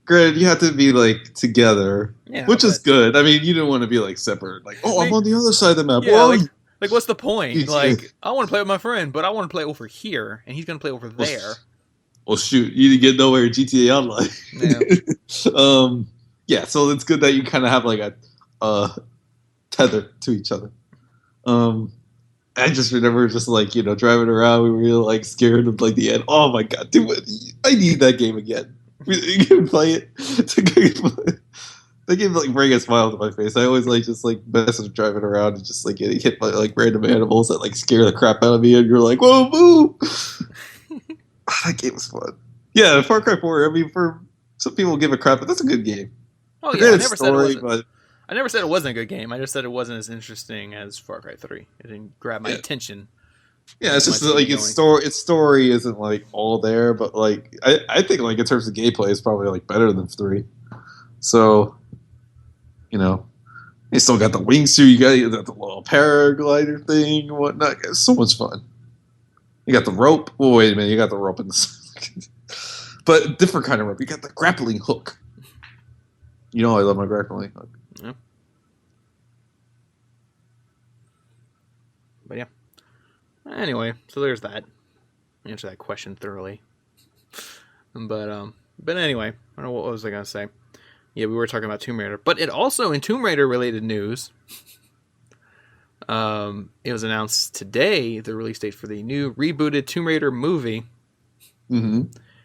B: Granted, you had to be like together, which is good. I mean, you didn't want to be like separate. Like, I'm on the other side of the map.
A: Yeah, like, what's the point? Like, I want to play with my friend, but I want to play over here, and he's going to play over there.
B: Well, shoot, you didn't get nowhere in GTA Online. Yeah, so it's good that you kind of have like a tether to each other. I just remember just like, you know, driving around, we were like scared of like the end. Oh my god, dude, I need that game again. You can play it. That game like bring a smile to my face. I always like just like mess with driving around and just like getting hit by like random animals that like scare the crap out of me, and you're like, whoa, boo! That game was fun. Yeah, Far Cry 4. I mean, for some people give a crap, but that's a good game.
A: Oh yeah, I never said it wasn't a good game. I just said it wasn't as interesting as Far Cry 3. It didn't grab my attention.
B: Yeah, it's just like its story isn't like all there, but like I think like in terms of gameplay, it's probably like better than 3. So, you know, you still got the wingsuit, you got the little paraglider thing and whatnot. It's so much fun. You got the rope. Oh wait a minute, you got the rope in the but different kind of rope. You got the grappling hook. You know I love my grappling hook.
A: Yeah. But yeah. Anyway, so there's that. Answer that question thoroughly. But anyway, I don't know what was I gonna say. Yeah, we were talking about Tomb Raider, but it also in Tomb Raider related news. It was announced today the release date for the new rebooted Tomb Raider movie.
B: Mm-hmm.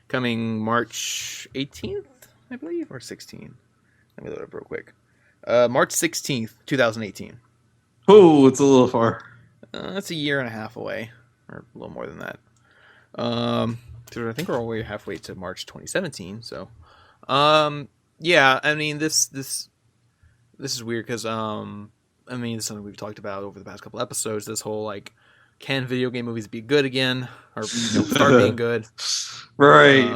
A: Coming March 18th, I believe, or 16th. Let me load it up real quick. March 16th, 2018.
B: Oh, it's a little far.
A: That's a year and a half away, or a little more than that. I think we're all the way halfway to March 2017. So, yeah. I mean, this is weird because I mean, it's something we've talked about over the past couple episodes. This whole like, can video game movies be good again, or start being good?
B: Right.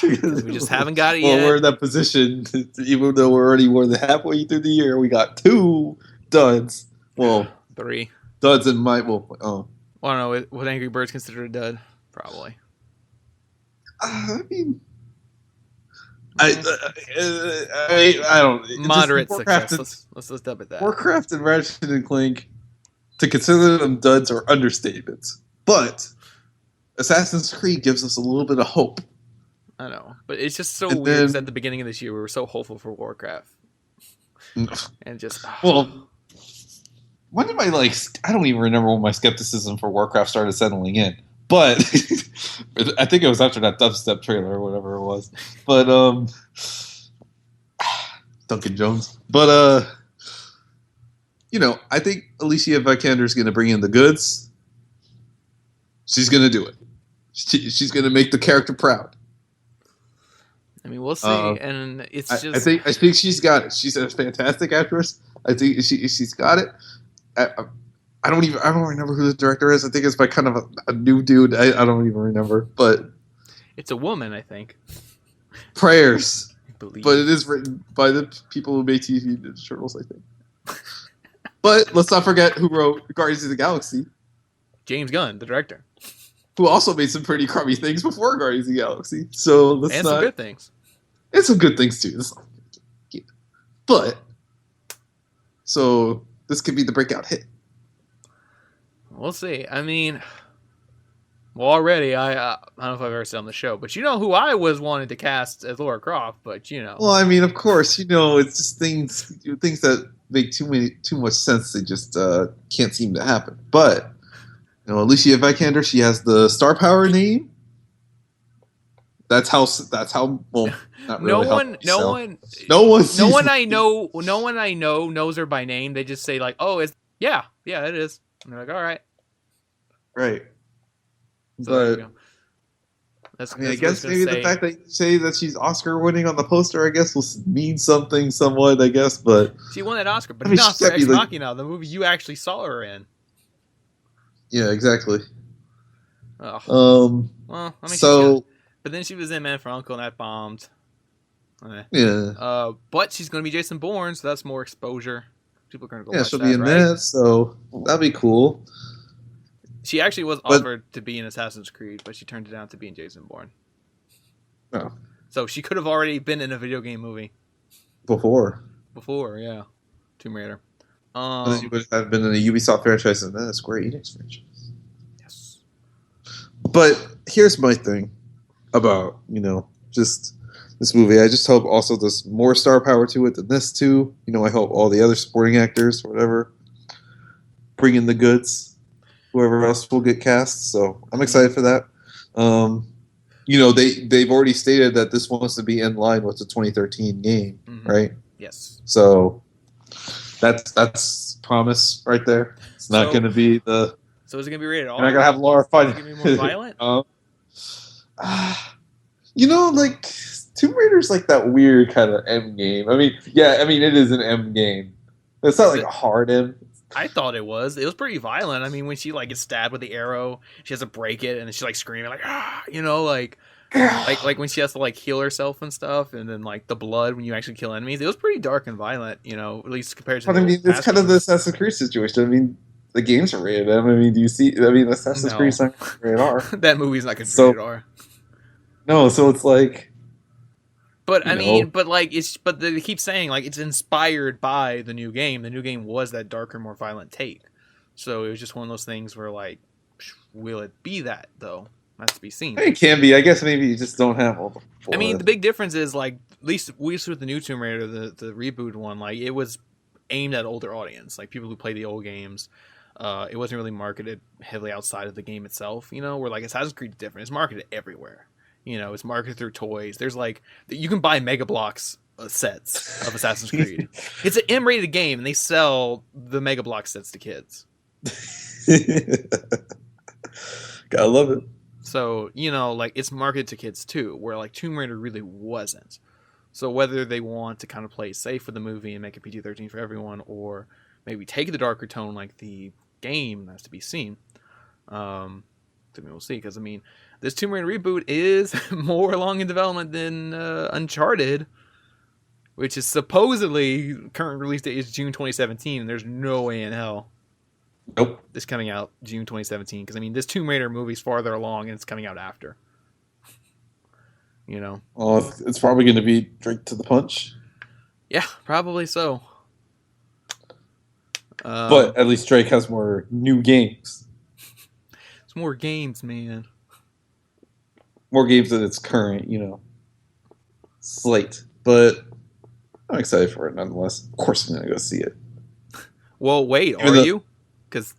A: We just haven't got it yet.
B: Well, we're in that position, even though we're already more than halfway through the year. We got 2 duds. Well,
A: 3
B: duds and I don't
A: know. Would Angry Birds consider a dud? Probably.
B: I mean, I don't.
A: Moderate success. Let's dub it that.
B: Warcraft and Ratchet and Clank, to consider them duds are understatements. But Assassin's Creed gives us a little bit of hope.
A: I know, but it's just so weird because at the beginning of this year we were so hopeful for Warcraft, and just
B: well, when did I don't even remember when my skepticism for Warcraft started settling in. But I think it was after that dubstep trailer or whatever it was. But Duncan Jones. But you know, I think Alicia Vikander is going to bring in the goods. She's going to do it. She's going to make the character proud.
A: I mean, we'll see. And it's just
B: I think she's got it. She's a fantastic actress. I think she's got it. I don't remember who the director is. I think it's by kind of a new dude. I don't even remember, but
A: it's a woman, I think.
B: Prayers, but it is written by the people who made TV Ninja Turtles, I think. But let's not forget who wrote Guardians of the Galaxy.
A: James Gunn, the director.
B: who also made some pretty crummy things before Guardians of the Galaxy. So let's
A: And
B: not.
A: some good things.
B: And some good things too. But so this could be the breakout hit.
A: We'll see. I mean, well, already I don't know if I've ever said on the show, but you know who I was wanting to cast as Lara Croft, but you know.
B: Well, I mean, of course, it's just things that make too much sense. They just can't seem to happen. But Alicia Vikander, she has the star power name. That's how. Well, not really.
A: No one I know knows her by name. They just say like, "Oh, yeah, it is." And they're like, "All right."
B: Right.
A: So
B: but I guess maybe the fact that you say that she's Oscar winning on the poster, I guess, will mean something somewhat. I guess, but
A: she won that Oscar, but not for Ex Machina, the movie you actually saw her in.
B: Yeah, exactly.
A: Oh. Well, I mean, but then she was in Man for Uncle, and that bombed.
B: Yeah.
A: But she's going to be Jason Bourne, so that's more exposure. People are going to go watch
B: she'll
A: that,
B: be in that, so that'd be cool.
A: She actually was offered to be in Assassin's Creed, but she turned it down to be in Jason Bourne.
B: Oh.
A: So she could have already been in a video game movie.
B: Before,
A: yeah. Tomb Raider.
B: And then you would have been in a Ubisoft franchise and then a Square Enix franchise. Yes. But here's my thing about, just this movie. I just hope also there's more star power to it than this too. I hope all the other supporting actors or whatever bring in the goods. Whoever else will get cast, so I'm excited for that. They've already stated that this wants to be in line with the 2013 game, right?
A: Yes.
B: So that's promise right there. It's not going to be the.
A: So is it going to be rated R?
B: You're not going to have Laura fight.
A: Is it going to be more violent?
B: Like Tomb Raider's like that weird kind of M game. I mean, it is an M game. It's not like a hard M.
A: I thought it was. It was pretty violent. I mean, when she gets stabbed with the arrow, she has to break it, and then she's screaming like when she has to heal herself and stuff, and then the blood when you actually kill enemies. It was pretty dark and violent, at least compared to.
B: But I mean, it's kind of the Assassin's Creed situation. I mean, the games are rated M. I mean, do you see? I mean, Assassin's Creed's not rated R.
A: That movie's not considered rated R.
B: No, so it's like.
A: But I mean, but they keep saying it's inspired by the new game. The new game was that darker, more violent take. So it was just one of those things where will it be that though? That's to be seen.
B: It can be. I guess maybe you just don't have all the.
A: I mean, the big difference is at least with the new Tomb Raider, the reboot one, it was aimed at older audience, people who play the old games. It wasn't really marketed heavily outside of the game itself. Where Assassin's Creed is different. It's marketed everywhere. It's marketed through toys. There's you can buy Mega Bloks sets of Assassin's Creed. It's an M-rated game, and they sell the Mega Block sets to kids.
B: Gotta love it.
A: So, it's marketed to kids too, where Tomb Raider really wasn't. So whether they want to kind of play it safe for the movie and make it PG-13 for everyone, or maybe take the darker tone like the game, has to be seen. We'll see, because this Tomb Raider reboot is more along in development than Uncharted, which is supposedly current release date is June 2017, and there's no way in hell.
B: Nope.
A: This coming out June 2017, because this Tomb Raider movie's farther along, and it's coming out after.
B: Well, it's probably going to be Drake to the punch.
A: Yeah, probably so.
B: But at least Drake has more new games.
A: It's more games, man.
B: More games than its current, slate. But I'm excited for it nonetheless. Of course I'm going to go see it.
A: Well, wait, are you? Because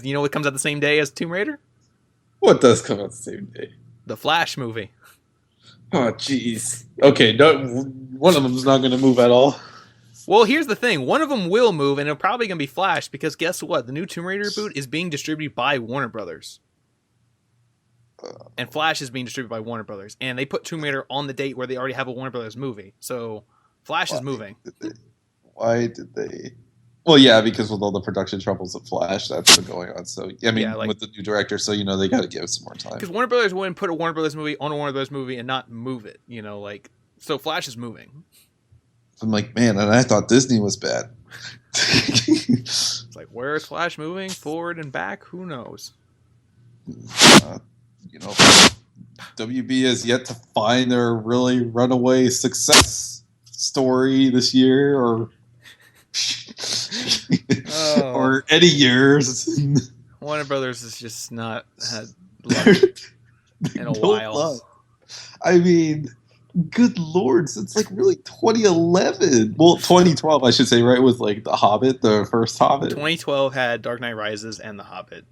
A: you know what comes out the same day as Tomb Raider?
B: What does come out the same day?
A: The Flash movie.
B: Oh, jeez. Okay, one of them's not going to move at all.
A: Well, here's the thing. One of them will move, and it'll probably going to be Flash, because guess what? The new Tomb Raider reboot is being distributed by Warner Brothers. And Flash is being distributed by Warner Brothers. And they put Tomb Raider on the date where they already have a Warner Brothers movie. So Flash is moving.
B: Why did they? Well, yeah, because with all the production troubles of Flash, that's been going on. So, I mean, with the new director, so, they got to give it some more time.
A: Because Warner Brothers wouldn't put a Warner Brothers movie on a Warner Brothers movie and not move it, so Flash is moving.
B: I'm like, man, and I thought Disney was bad.
A: It's where is Flash moving? Forward and back? Who knows?
B: you know, WB has yet to find their really runaway success story this year, or or any years.
A: Warner Brothers has just not had luck in a while.
B: Love. I mean, good lord, since like really 2011. Well, 2012, I should say, right? With like The Hobbit, the first Hobbit.
A: 2012 had Dark Knight Rises and The Hobbit.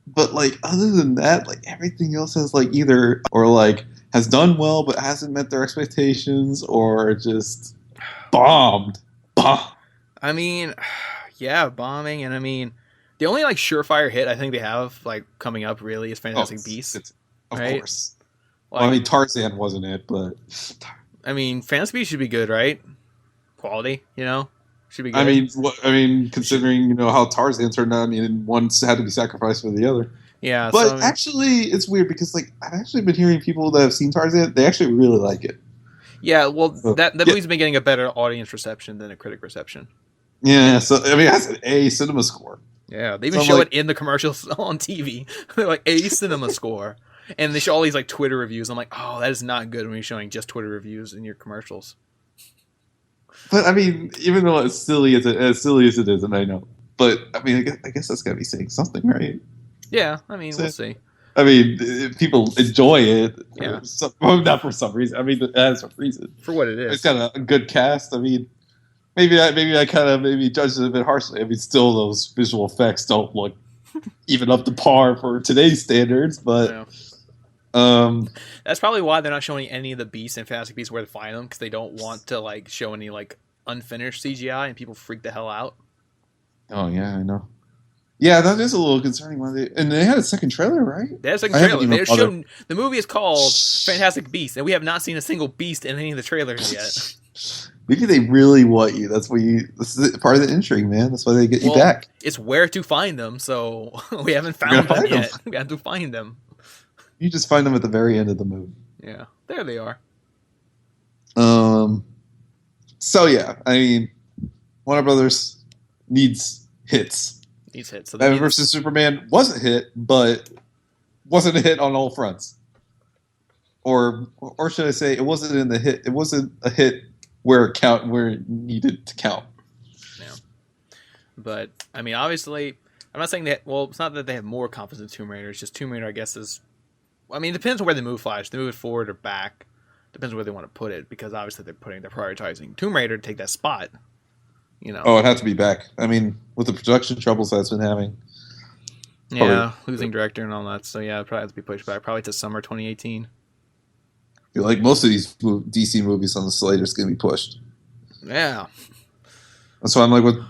B: But like other than that, like everything else has like either or like has done well but hasn't met their expectations, or just bombed.
A: I mean, yeah, bombing, and I mean, the only like surefire hit I think they have like coming up really is Fantastic Beasts.
B: Of
A: right?
B: course.
A: Like,
B: well, I mean, Tarzan wasn't it, but
A: I mean, Fantastic Beasts should be good, right? Quality, should be good.
B: I mean, considering how Tarzan turned out, I mean, one had to be sacrificed for the other.
A: Yeah,
B: but actually, it's weird because like I've actually been hearing people that have seen Tarzan, they actually really like it.
A: Yeah, well, that movie's been getting a better audience reception than a critic reception.
B: Yeah, so I mean, it has an A cinema score.
A: Yeah, they even show it in the commercials on TV. They're like A cinema score, and they show all these like Twitter reviews. I'm like, oh, that is not good when you're showing just Twitter reviews in your commercials.
B: But I mean, even though as silly as it is, and I know, but I mean, I guess that's gotta be saying something, right?
A: Yeah, I mean, we'll see.
B: I mean, people enjoy it.
A: Yeah,
B: not for some reason. I mean, it has some reason
A: for what it is.
B: It's got a good cast. I mean, maybe I kind of judged it a bit harshly. I mean, still those visual effects don't look even up to par for today's standards. But
A: that's probably why they're not showing any of the beasts and Fantastic Beasts where to find them, because they don't want to like show any like unfinished CGI and people freak the hell out.
B: Oh yeah, I know. Yeah, that is a little concerning. And they had a second trailer, right?
A: They had a second trailer. They showed the movie is called Fantastic Beasts, and we have not seen a single beast in any of the trailers yet.
B: Maybe they really want you. This is part of the intrigue, man. That's why they get you back.
A: It's where to find them, so we haven't found them yet. We have to find them.
B: You just find them at the very end of the movie.
A: Yeah, there they are.
B: So yeah, I mean, Warner Brothers needs hits.
A: So
B: Batman vs Superman was a hit, but wasn't a hit on all fronts. Or should I say, it wasn't in the hit. It wasn't a hit where it needed to count.
A: Yeah. But I mean, obviously, I'm not saying that. Well, it's not that they have more confidence in Tomb Raider. It's just Tomb Raider, I guess, is. I mean, it depends on where they move Flash. They move it forward or back. Depends on where they want to put it, because obviously they're prioritizing Tomb Raider to take that spot.
B: Oh, it had to be back. I mean, with the production troubles that's been having.
A: Yeah, losing director and all that. So yeah, it probably has to be pushed back, probably to summer 2018.
B: I feel like most of these DC movies on the slate are going to be pushed.
A: Yeah.
B: That's why I'm like, with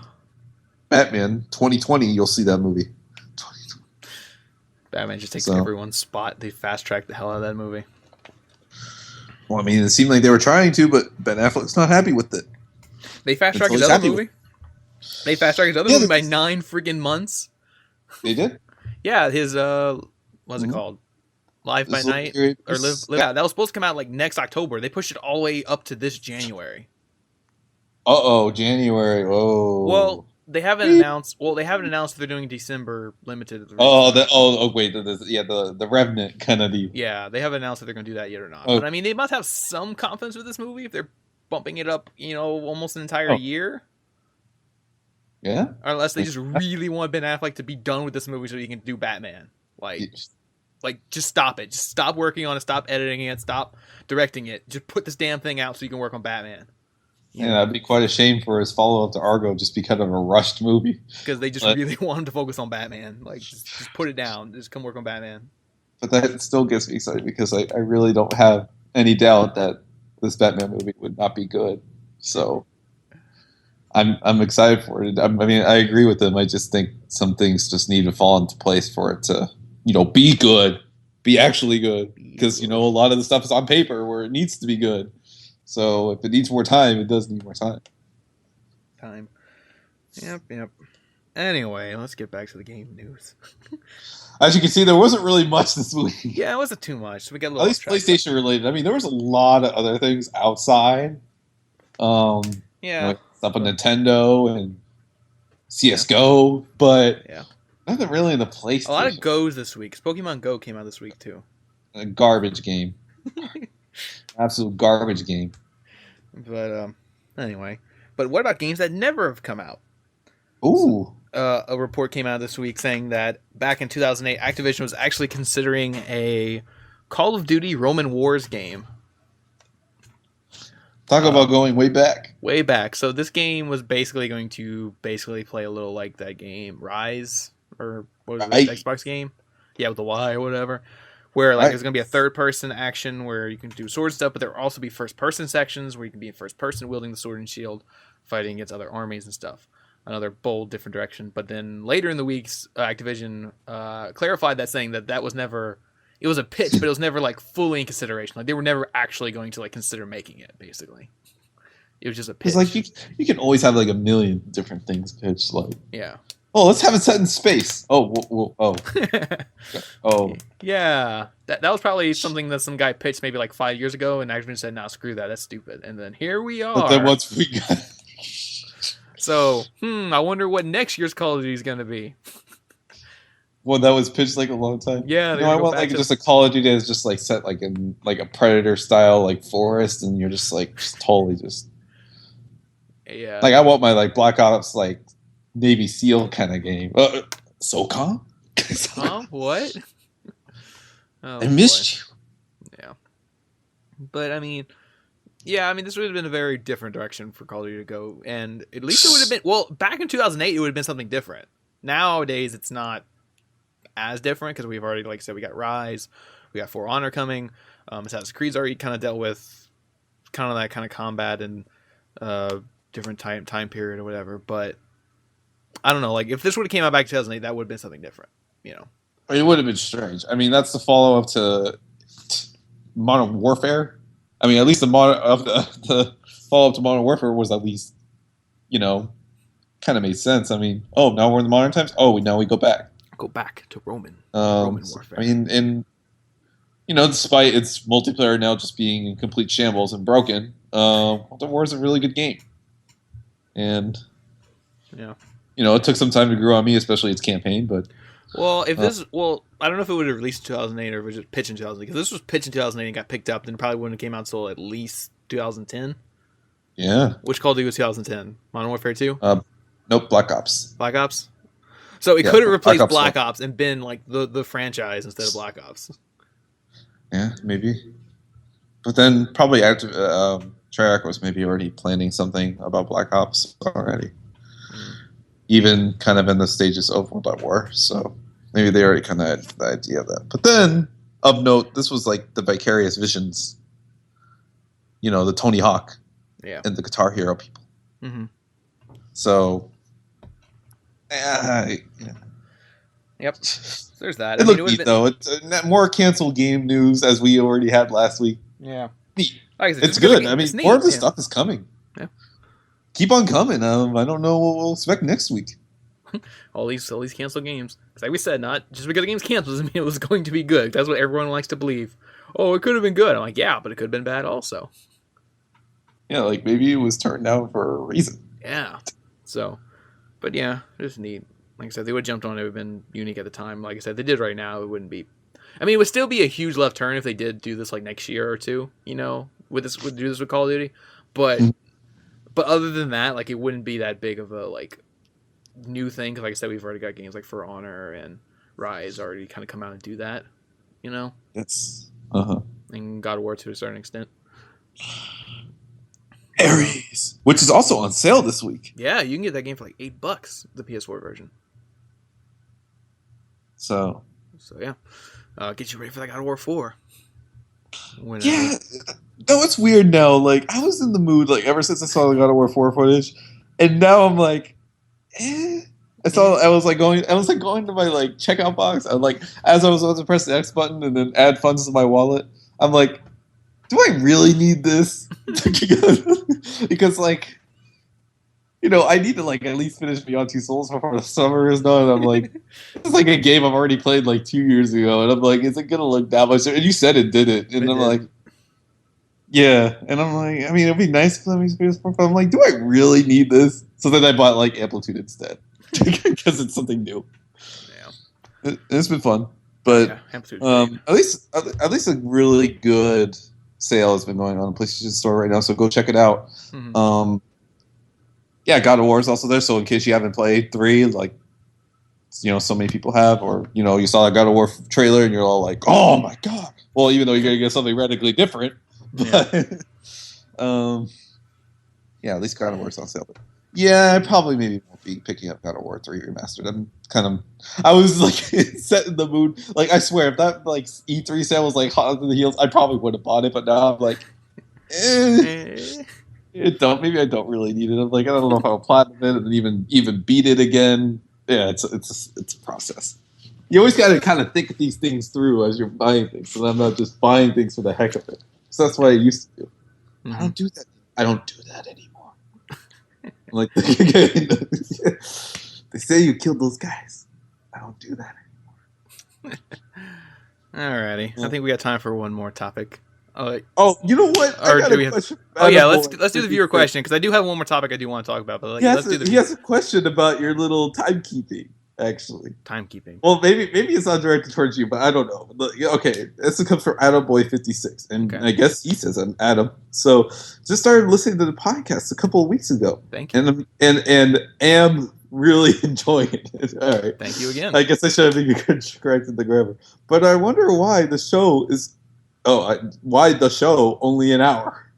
B: Batman 2020, you'll see that movie.
A: Batman just takes everyone's spot. They fast tracked the hell out of that movie.
B: Well, I mean, it seemed like they were trying to, but Ben Affleck's not happy with it.
A: They fast tracked his other movie. They fast tracked his other movie by 9 freaking months.
B: They did?
A: Yeah, his what's it called? Live by Night or Live. Yeah, that was supposed to come out like next October. They pushed it all the way up to this January.
B: January. Oh.
A: Well, they haven't announced. Well, they haven't announced if they're doing December limited.
B: Wait. The Revenant kind of deal.
A: Yeah, they haven't announced if they're going to do that yet or not. But I mean, they must have some confidence with this movie if they're bumping it up, almost an entire year.
B: Yeah.
A: Or unless they just really want Ben Affleck to be done with this movie so he can do Batman. Like, just stop it. Just stop working on it. Stop editing it. Stop directing it. Just put this damn thing out so you can work on Batman.
B: Yeah, that'd be quite a shame for his follow-up to Argo just be kind of a rushed movie.
A: Because they just really want him to focus on Batman. Like, just put it down. Just come work on Batman.
B: But that still gets me excited because I really don't have any doubt that this Batman movie would not be good. So I'm excited for it. I mean, I agree with them. I just think some things just need to fall into place for it to, be good, be actually good. Because, a lot of the stuff is on paper where it needs to be good. So if it needs more time, it does need more time.
A: Yep. Anyway, let's get back to the game news.
B: As you can see, there wasn't really much this week.
A: Yeah, it wasn't too much. We got a little
B: at least PlayStation related. I mean, there was a lot of other things outside. Stuff on Nintendo and CS:GO, but Nothing really in the PlayStation.
A: A lot of Go's this week. Pokemon Go came out this week too.
B: A garbage game. Absolute garbage game.
A: But anyway. But what about games that never have come out?
B: Ooh.
A: A report came out this week saying that back in 2008, Activision was actually considering a Call of Duty Roman Wars game.
B: Talk about going way back.
A: Way back. So this game was basically going to play a little like that game, Rise, or what was it, Xbox game? Yeah, with the Y or whatever. Where like there's going to be a third-person action where you can do sword stuff, but there will also be first-person sections where you can be in first person wielding the sword and shield, fighting against other armies and stuff. Another bold, different direction. But then later in the weeks, Activision clarified that, saying that was never... It was a pitch, but it was never like fully in consideration. Like they were never actually going to like consider making it. Basically, it was just a pitch.
B: It's like you can always have like a million different things pitched. Like
A: yeah.
B: Oh, let's have it set in space. Oh.
A: Yeah. That was probably something that some guy pitched maybe like 5 years ago, and Activision said, "Nah, screw that. That's stupid." And then here we are.
B: But then once we got.
A: So, I wonder what next year's Call of Duty is going to be.
B: Well, that was pitched like a long time.
A: Yeah,
B: I want like just a Call of Duty that's just like set like in like a Predator style like forest, and you're just like totally just.
A: Yeah.
B: Like I want my like Black Ops like Navy SEAL kind of game. SOCOM?
A: Huh? What? Oh,
B: I missed you.
A: Yeah. But I mean, this would have been a very different direction for Call of Duty to go, and at least it would have been. Well, back in 2008, it would have been something different. Nowadays, it's not as different because we've already, like I said, we got Rise, we got For Honor coming. Assassin's Creed's already kind of dealt with kind of that kind of combat and different time period or whatever. But I don't know, like if this would have came out back in 2008, that would have been something different, you know.
B: It would have been strange. I mean, that's the follow up to Modern Warfare. I mean, at least the follow up to Modern Warfare was at least, kind of made sense. I mean, now we're in the modern times. Now we go back.
A: Go back to Roman Warfare.
B: I mean, and despite its multiplayer now just being in complete shambles and broken, Modern War is a really good game. And it took some time to grow on me, especially its campaign. But
A: I don't know if it would have released in 2008 or if it was just pitched in 2008. Because this was pitched in 2008 and got picked up, then it probably wouldn't have came out until at least 2010.
B: Yeah.
A: Which Call of Duty was 2010? Modern Warfare 2?
B: Nope, Black Ops.
A: Black Ops? So it could have replaced Black Ops and been like the franchise instead of Black Ops.
B: Yeah, maybe. But then probably Treyarch was maybe already planning something about Black Ops already. Even kind of in the stages of World at War. So maybe they already kind of had the idea of that. But then, of note, this was like the Vicarious Visions, the Tony Hawk and the Guitar Hero people.
A: Mm-hmm.
B: So,
A: Yep. There's that.
B: It looked neat, though. It's more canceled game news as we already had last week.
A: Yeah.
B: Neat.
A: Like
B: it's good. I mean, more of this stuff is coming.
A: Yeah.
B: Keep on coming. I don't know what we'll expect next week.
A: all these canceled games. Like we said, not just because the game's canceled doesn't mean it was going to be good. That's what everyone likes to believe. Oh, it could have been good. I'm like, yeah, but it could have been bad also.
B: Yeah, like maybe it was turned down for a reason.
A: Yeah. So, but yeah, just neat. Like I said, they would have jumped on it. It would have been unique at the time. Like I said, they did right now. It wouldn't be. I mean, it would still be a huge left turn if they did do this like next year or two. Would do this with Call of Duty, but other than that, like it wouldn't be that big of a like new thing. Because like I said, we've already got games like For Honor and Rise already kind of come out and do that.
B: It's
A: and God of War to a certain extent.
B: Ares, which is also on sale this week.
A: Yeah, you can get that game for like $8, the PS4 version.
B: So
A: yeah, get you ready for that God of War 4.
B: Yeah, no, it's weird now. Like I was in the mood like ever since I saw the God of War 4 footage, and now I'm like, I was going to my like checkout box. I'm like, as I was about to press the X button and then add funds to my wallet, I'm like, do I really need this? Because like, I need to like at least finish Beyond Two Souls before the summer is done. I'm like, it's like a game I've already played like 2 years ago, and I'm like, is it gonna look that much? And you said it did it, and I'm like, yeah, and I'm like, I mean, it'd be nice if somebody's PS4, but I'm like, do I really need this? So then I bought like Amplitude instead because it's something new.
A: Yeah.
C: It's been fun, but
A: Yeah, Amplitude's great.
C: at least a really good sale has been going on in the PlayStation Store right now. So go check it out.
A: Mhm.
C: Yeah, God of War is also there. So in case you haven't played 3, like so many people have, or you saw that God of War trailer and you're all like, oh my god. Well, even though you're gonna get something radically different, but yeah, at least God of War's on sale. But yeah, I probably maybe won't be picking up God of War 3 remastered. I was like set in the mood. Like I swear, if that like E3 sale was like hot on the heels, I probably would have bought it. But now I'm like,
A: Eh.
C: maybe I don't really need it. I'm like, I don't know if I'll platinum it and even beat it again. Yeah, it's a process. You always got to kind of think these things through as you're buying things, so I'm not just buying things for the heck of it. So that's what I used to do. I don't do that. I don't do that anymore. Like they say, you killed those guys. I don't do that anymore.
A: Alrighty, I think we got time for one more topic.
C: Oh, you know what?
A: Or do we have? Oh yeah, let's do the viewer question because I do have one more topic I do want to talk about. But let's do the.
C: He has a question about your little timekeeping. Actually,
A: timekeeping.
C: Well, maybe it's not directed towards you, but I don't know. Okay, this comes from Adam Boy 56, and I guess he says I'm Adam. So just started listening to the podcast a couple of weeks ago.
A: Thank you.
C: And am really enjoying it. All right.
A: Thank you again.
C: I guess I should have corrected the grammar, but I wonder why the show is. Why the show only an hour?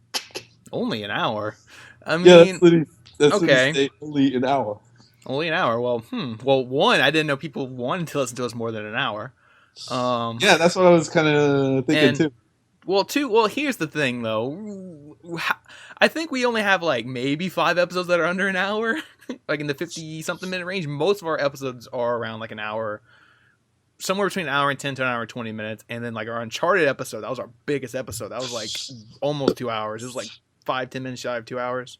A: Only an hour. I mean,
C: that's okay. Only an hour.
A: Only an hour. Well, one, I didn't know people wanted to listen to us more than an hour.
C: Yeah, that's what I was kind of thinking too.
A: Well, here's the thing though. I think we only have like maybe 5 episodes that are under an hour, like in the 50-something minute range. Most of our episodes are around like an hour, somewhere between an hour and 10 to an hour and 20 minutes. And then like our Uncharted episode, that was our biggest episode. That was like almost 2 hours. It was like 5-10 minutes shy of 2 hours.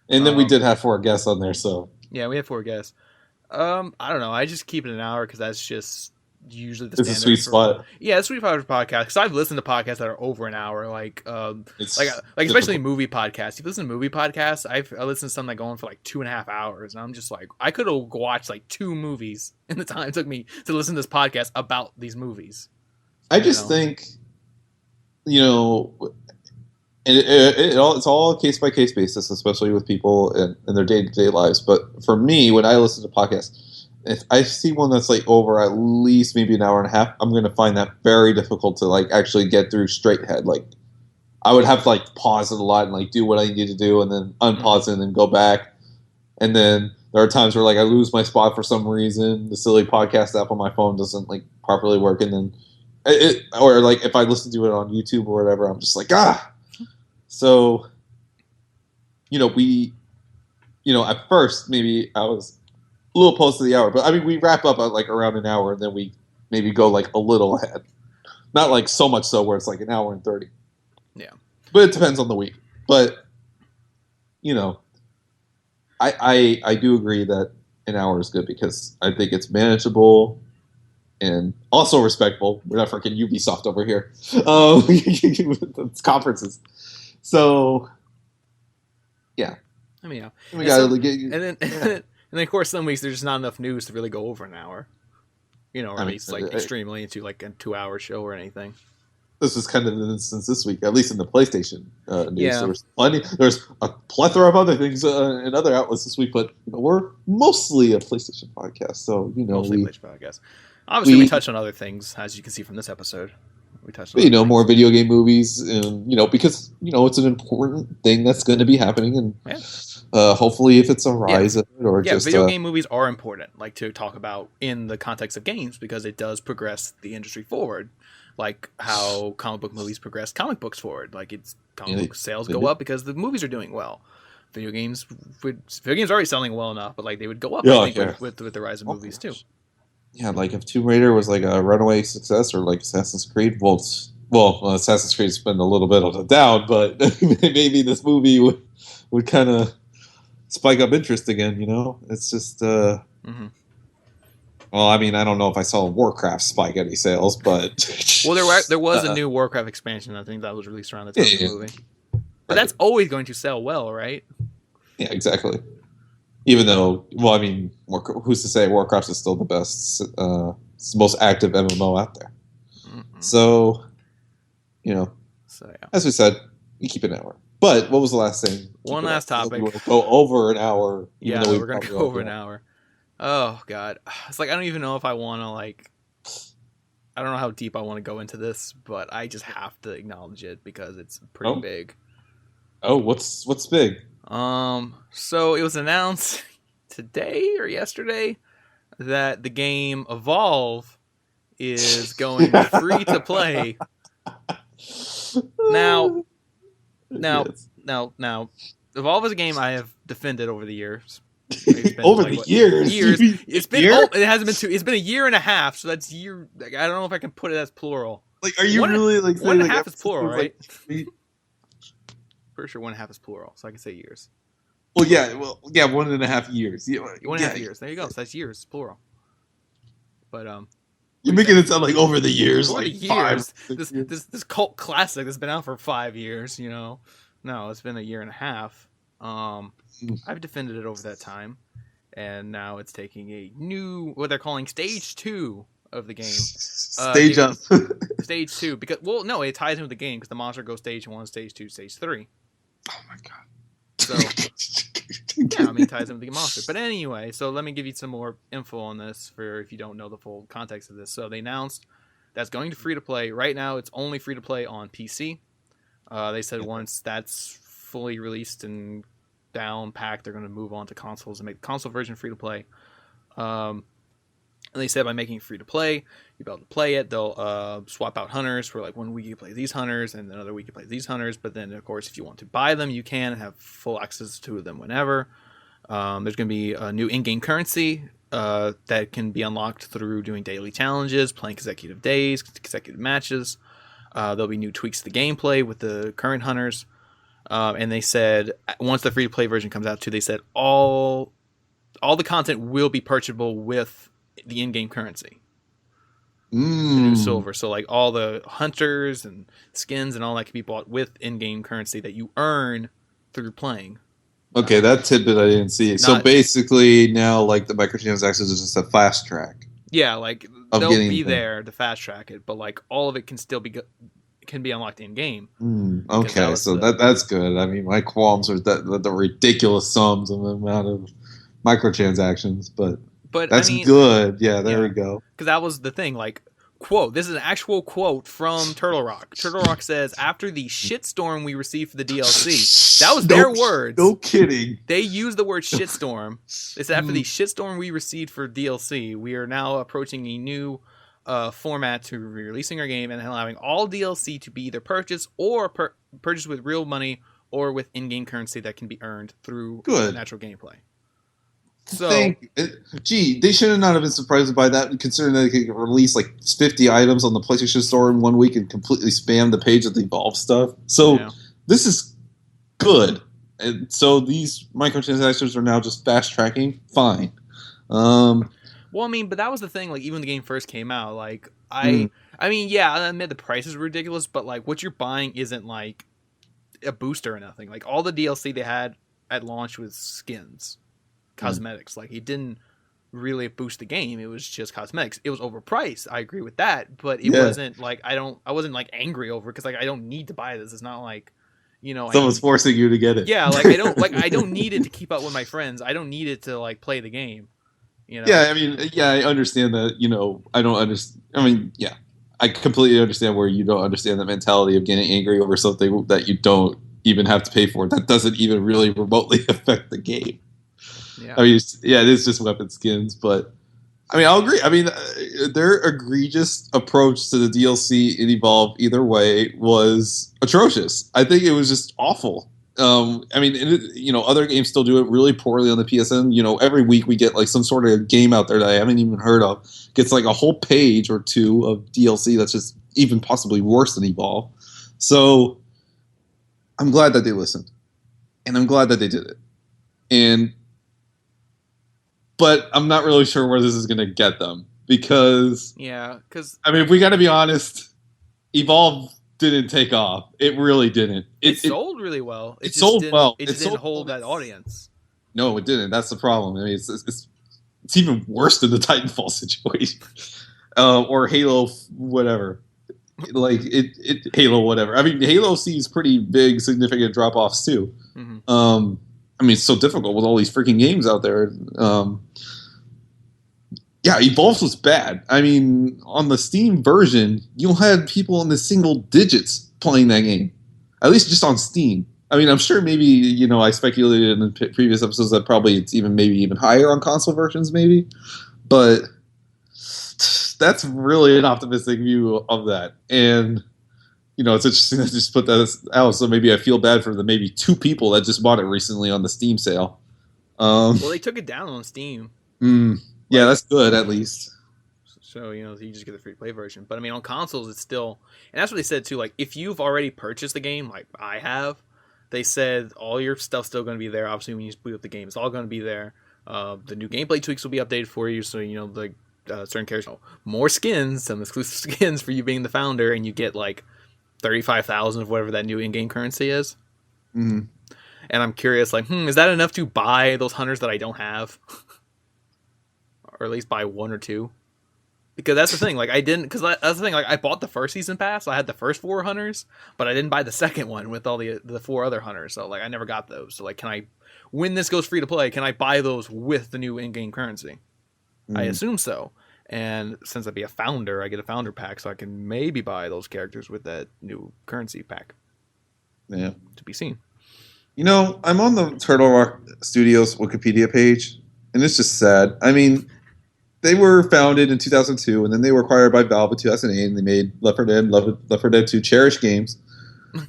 C: And then we did have 4 guests on there, so.
A: Yeah, we have 4 guests. I don't know. I just keep it an hour because that's just usually the
C: standard. It's a sweet spot.
A: Yeah, it's a sweet spot for podcasts. Because I've listened to podcasts that are over an hour, like especially movie podcasts. If you listen to movie podcasts, I listen to some that go on for like 2.5 hours, and I'm just like, I could have watched like 2 movies in the time it took me to listen to this podcast about these movies.
C: I just think, it's all case by case basis, especially with people in their day to day lives. But for me, when I listen to podcasts, if I see one that's like over at least maybe an hour and a half, I'm going to find that very difficult to like actually get through straight ahead. Like I would have to like pause it a lot and like do what I need to do and then unpause it and then go back. And then there are times where like I lose my spot for some reason. The silly podcast app on my phone doesn't like properly work, and then or like if I listen to it on YouTube or whatever, I'm just like So, at first maybe I was a little close to the hour, but I mean we wrap up at like around an hour, and then we maybe go like a little ahead, not like so much so where it's like an hour and 30.
A: Yeah,
C: but it depends on the week. But I do agree that an hour is good because I think it's manageable and also respectful. We're not freaking Ubisoft over here. It's conferences. So, yeah.
A: I mean, yeah.
C: We gotta get you.
A: And then of course, some weeks there's just not enough news to really go over an hour. Or at least like extremely into like a 2-hour show or anything.
C: This is kind of an instance this week, at least in the PlayStation news.
A: Yeah.
C: There was plenty. There's a plethora of other things in other outlets this week, but we're mostly a PlayStation podcast, so
A: mostly PlayStation podcast. Obviously, we touched on other things, as you can see from this episode. We touched on
C: more video game movies, and because it's an important thing that's going to be happening, and hopefully, if it's a rise of it or just
A: video game movies are important, like to talk about in the context of games because it does progress the industry forward. Like how comic book movies progress comic books forward. Like comic book sales go up because the movies are doing well. Video games are already selling well enough, but like they would go up with the rise of movies too.
C: Yeah, like if Tomb Raider was like a runaway success, or like Assassin's Creed, well, Assassin's Creed's been a little bit on the down, but maybe this movie would kind of spike up interest again. It's just. Well, I mean, I don't know if I saw Warcraft spike any sales, but
A: well, there was a new Warcraft expansion. I think that was released around the time of the movie. But that's always going to sell well, right?
C: Yeah, exactly. Even though, well, I mean, who's to say Warcraft is still the best, it's the most active MMO out there.
A: Mm-mm.
C: So, you know,
A: So yeah.
C: as we said, you keep an hour. But what was the last thing?
A: One last topic.
C: We'll go over an hour.
A: Yeah, we're gonna go over an hour. Oh god, it's like I don't even know if I want to like. I don't know how deep I want to go into this, but I just have to acknowledge it because it's pretty big.
C: Oh, what's big?
A: So it was announced today or yesterday that the game Evolve is going free to play. Now,
C: Yes.
A: Evolve is a game I have defended over the years.
C: Over the years.
A: It's been it hasn't been 2. It's been a year and a half. So that's year. Like, I don't know if I can put it as plural.
C: Like, are you really like
A: one and a half is plural, right?
C: Like,
A: pretty sure 1.5 is plural, so I can say years.
C: Well, yeah, 1.5 years. Yeah,
A: 1.5 years. There you go. So that's years, plural. But
C: you're making it sound like over the years,
A: over
C: like
A: years.
C: 5.
A: This cult classic that's been out for 5 years. You know, no, it's been a year and a half. I've defended it over that time, and now it's taking a new what they're calling stage 2 of the game.
C: Stage up.
A: Stage 2 because no, it ties in with the game because the monster goes stage 1, stage 2, stage 3.
C: Oh my god.
A: So yeah, I mean it ties in with the monster. But anyway, so let me give you some more info on this for if you don't know the full context of this. So they announced that's going to free to play. Right now it's only free to play on PC. They said once that's fully released and down packed, they're going to move on to consoles and make the console version free to play. And they said by making it free to play, you'll be able to play it. They'll swap out hunters for like 1 week you play these hunters and another week you play these hunters. But then, of course, if you want to buy them, you can have full access to them whenever. There's going to be a new in-game currency that can be unlocked through doing daily challenges, playing consecutive days, consecutive matches. There'll be new tweaks to the gameplay with the current hunters. And they said once the free-to-play version comes out too, they said all the content will be purchasable with the in-game currency. The new silver. So like all the hunters and skins and all that can be bought with in-game currency that you earn through playing.
C: Okay, that tidbit I didn't see. So basically now like the microtransactions is just a fast track.
A: Yeah, like they'll be there to fast track it, but like all of it can still be unlocked in game.
C: Okay, so that's good. I mean, my qualms are the ridiculous sums and the amount of microtransactions, but that's good. Yeah, there we go.
A: Because that was the thing. Like, quote. This is an actual quote from Turtle Rock. Turtle Rock says, "After the shitstorm we received for the DLC, that was their words.
C: No kidding.
A: They used the word shitstorm. They said after the shitstorm we received for DLC, we are now approaching a new." Format to releasing our game and allowing all DLC to be either purchased or purchased with real money or with in-game currency that can be earned through natural gameplay. So,
C: they should not have been surprised by that, considering that they could release like 50 items on the PlayStation Store in 1 week and completely spam the page with the Evolve stuff. So this is good. And so these microtransactions are now just fast tracking. Fine.
A: Well, I mean, but that was the thing. Like, even when the game first came out, like, I mean, yeah, I admit the prices were ridiculous, but like, what you're buying isn't like a booster or nothing. Like, all the DLC they had at launch was skins, cosmetics. Like, it didn't really boost the game. It was just cosmetics. It was overpriced. I agree with that, but it wasn't like I wasn't like angry over it because like I don't need to buy this. It's not like
C: someone's forcing you to get it.
A: Yeah, like I don't need it to keep up with my friends. I don't need it to like play the game.
C: Yeah, I mean, I understand that, I don't understand. I mean, yeah, I completely understand where you don't understand the mentality of getting angry over something that you don't even have to pay for. That doesn't even really remotely affect the game.
A: Yeah.
C: I mean, it is just weapon skins, but I mean, I'll agree. I mean, their egregious approach to the DLC in Evolve either way was atrocious. I think it was just awful. I mean, other games still do it really poorly on the PSN. Every week we get like some sort of game out there that I haven't even heard of. Gets like a whole page or two of DLC that's just even possibly worse than Evolve. So I'm glad that they listened, and I'm glad that they did it. But I'm not really sure where this is going to get them because I mean, if we got to be honest, Evolve didn't take off. It really didn't.
A: It sold really well.
C: It sold well.
A: It just didn't hold that audience.
C: No, it didn't. That's the problem. I mean, it's even worse than the Titanfall situation, or Halo, whatever. Like Halo, whatever. I mean, Halo sees pretty big, significant drop offs too.
A: Mm-hmm.
C: I mean, it's so difficult with all these freaking games out there. Yeah, Evolves was bad. I mean, on the Steam version, you had people in the single digits playing that game, at least just on Steam. I mean, I'm sure maybe I speculated in the previous episodes that probably it's maybe even higher on console versions, maybe, but that's really an optimistic view of that. And it's interesting to just put that out. So maybe I feel bad for the maybe 2 people that just bought it recently on the Steam sale.
A: Well, they took it down on Steam.
C: Yeah, that's good at least.
A: So, you just get the free to play version. But I mean, on consoles, it's still, and that's what they said too. Like, if you've already purchased the game, like I have, they said all your stuff's still going to be there. Obviously, when you boot up the game, it's all going to be there. The new gameplay tweaks will be updated for you. So, the certain characters, more skins, some exclusive skins for you being the founder, and you get like 35,000 of whatever that new in-game currency is.
C: Mm.
A: And I'm curious, like, is that enough to buy those hunters that I don't have? Or at least buy 1 or 2, because that's the thing. Like that's the thing. Like I bought the first season pass, so I had the first 4 hunters, but I didn't buy the second one with all the 4 other hunters. So like I never got those. So like, can I, when this goes free to play, can I buy those with the new in-game currency? I assume so. And since I'd be a founder, I get a founder pack, so I can maybe buy those characters with that new currency pack.
C: Yeah,
A: to be seen.
C: I'm on the Turtle Rock Studios Wikipedia page, and it's just sad. I mean, they were founded in 2002, and then they were acquired by Valve in 2008, and they made Left 4 Dead, Left 4 Dead 2, cherished games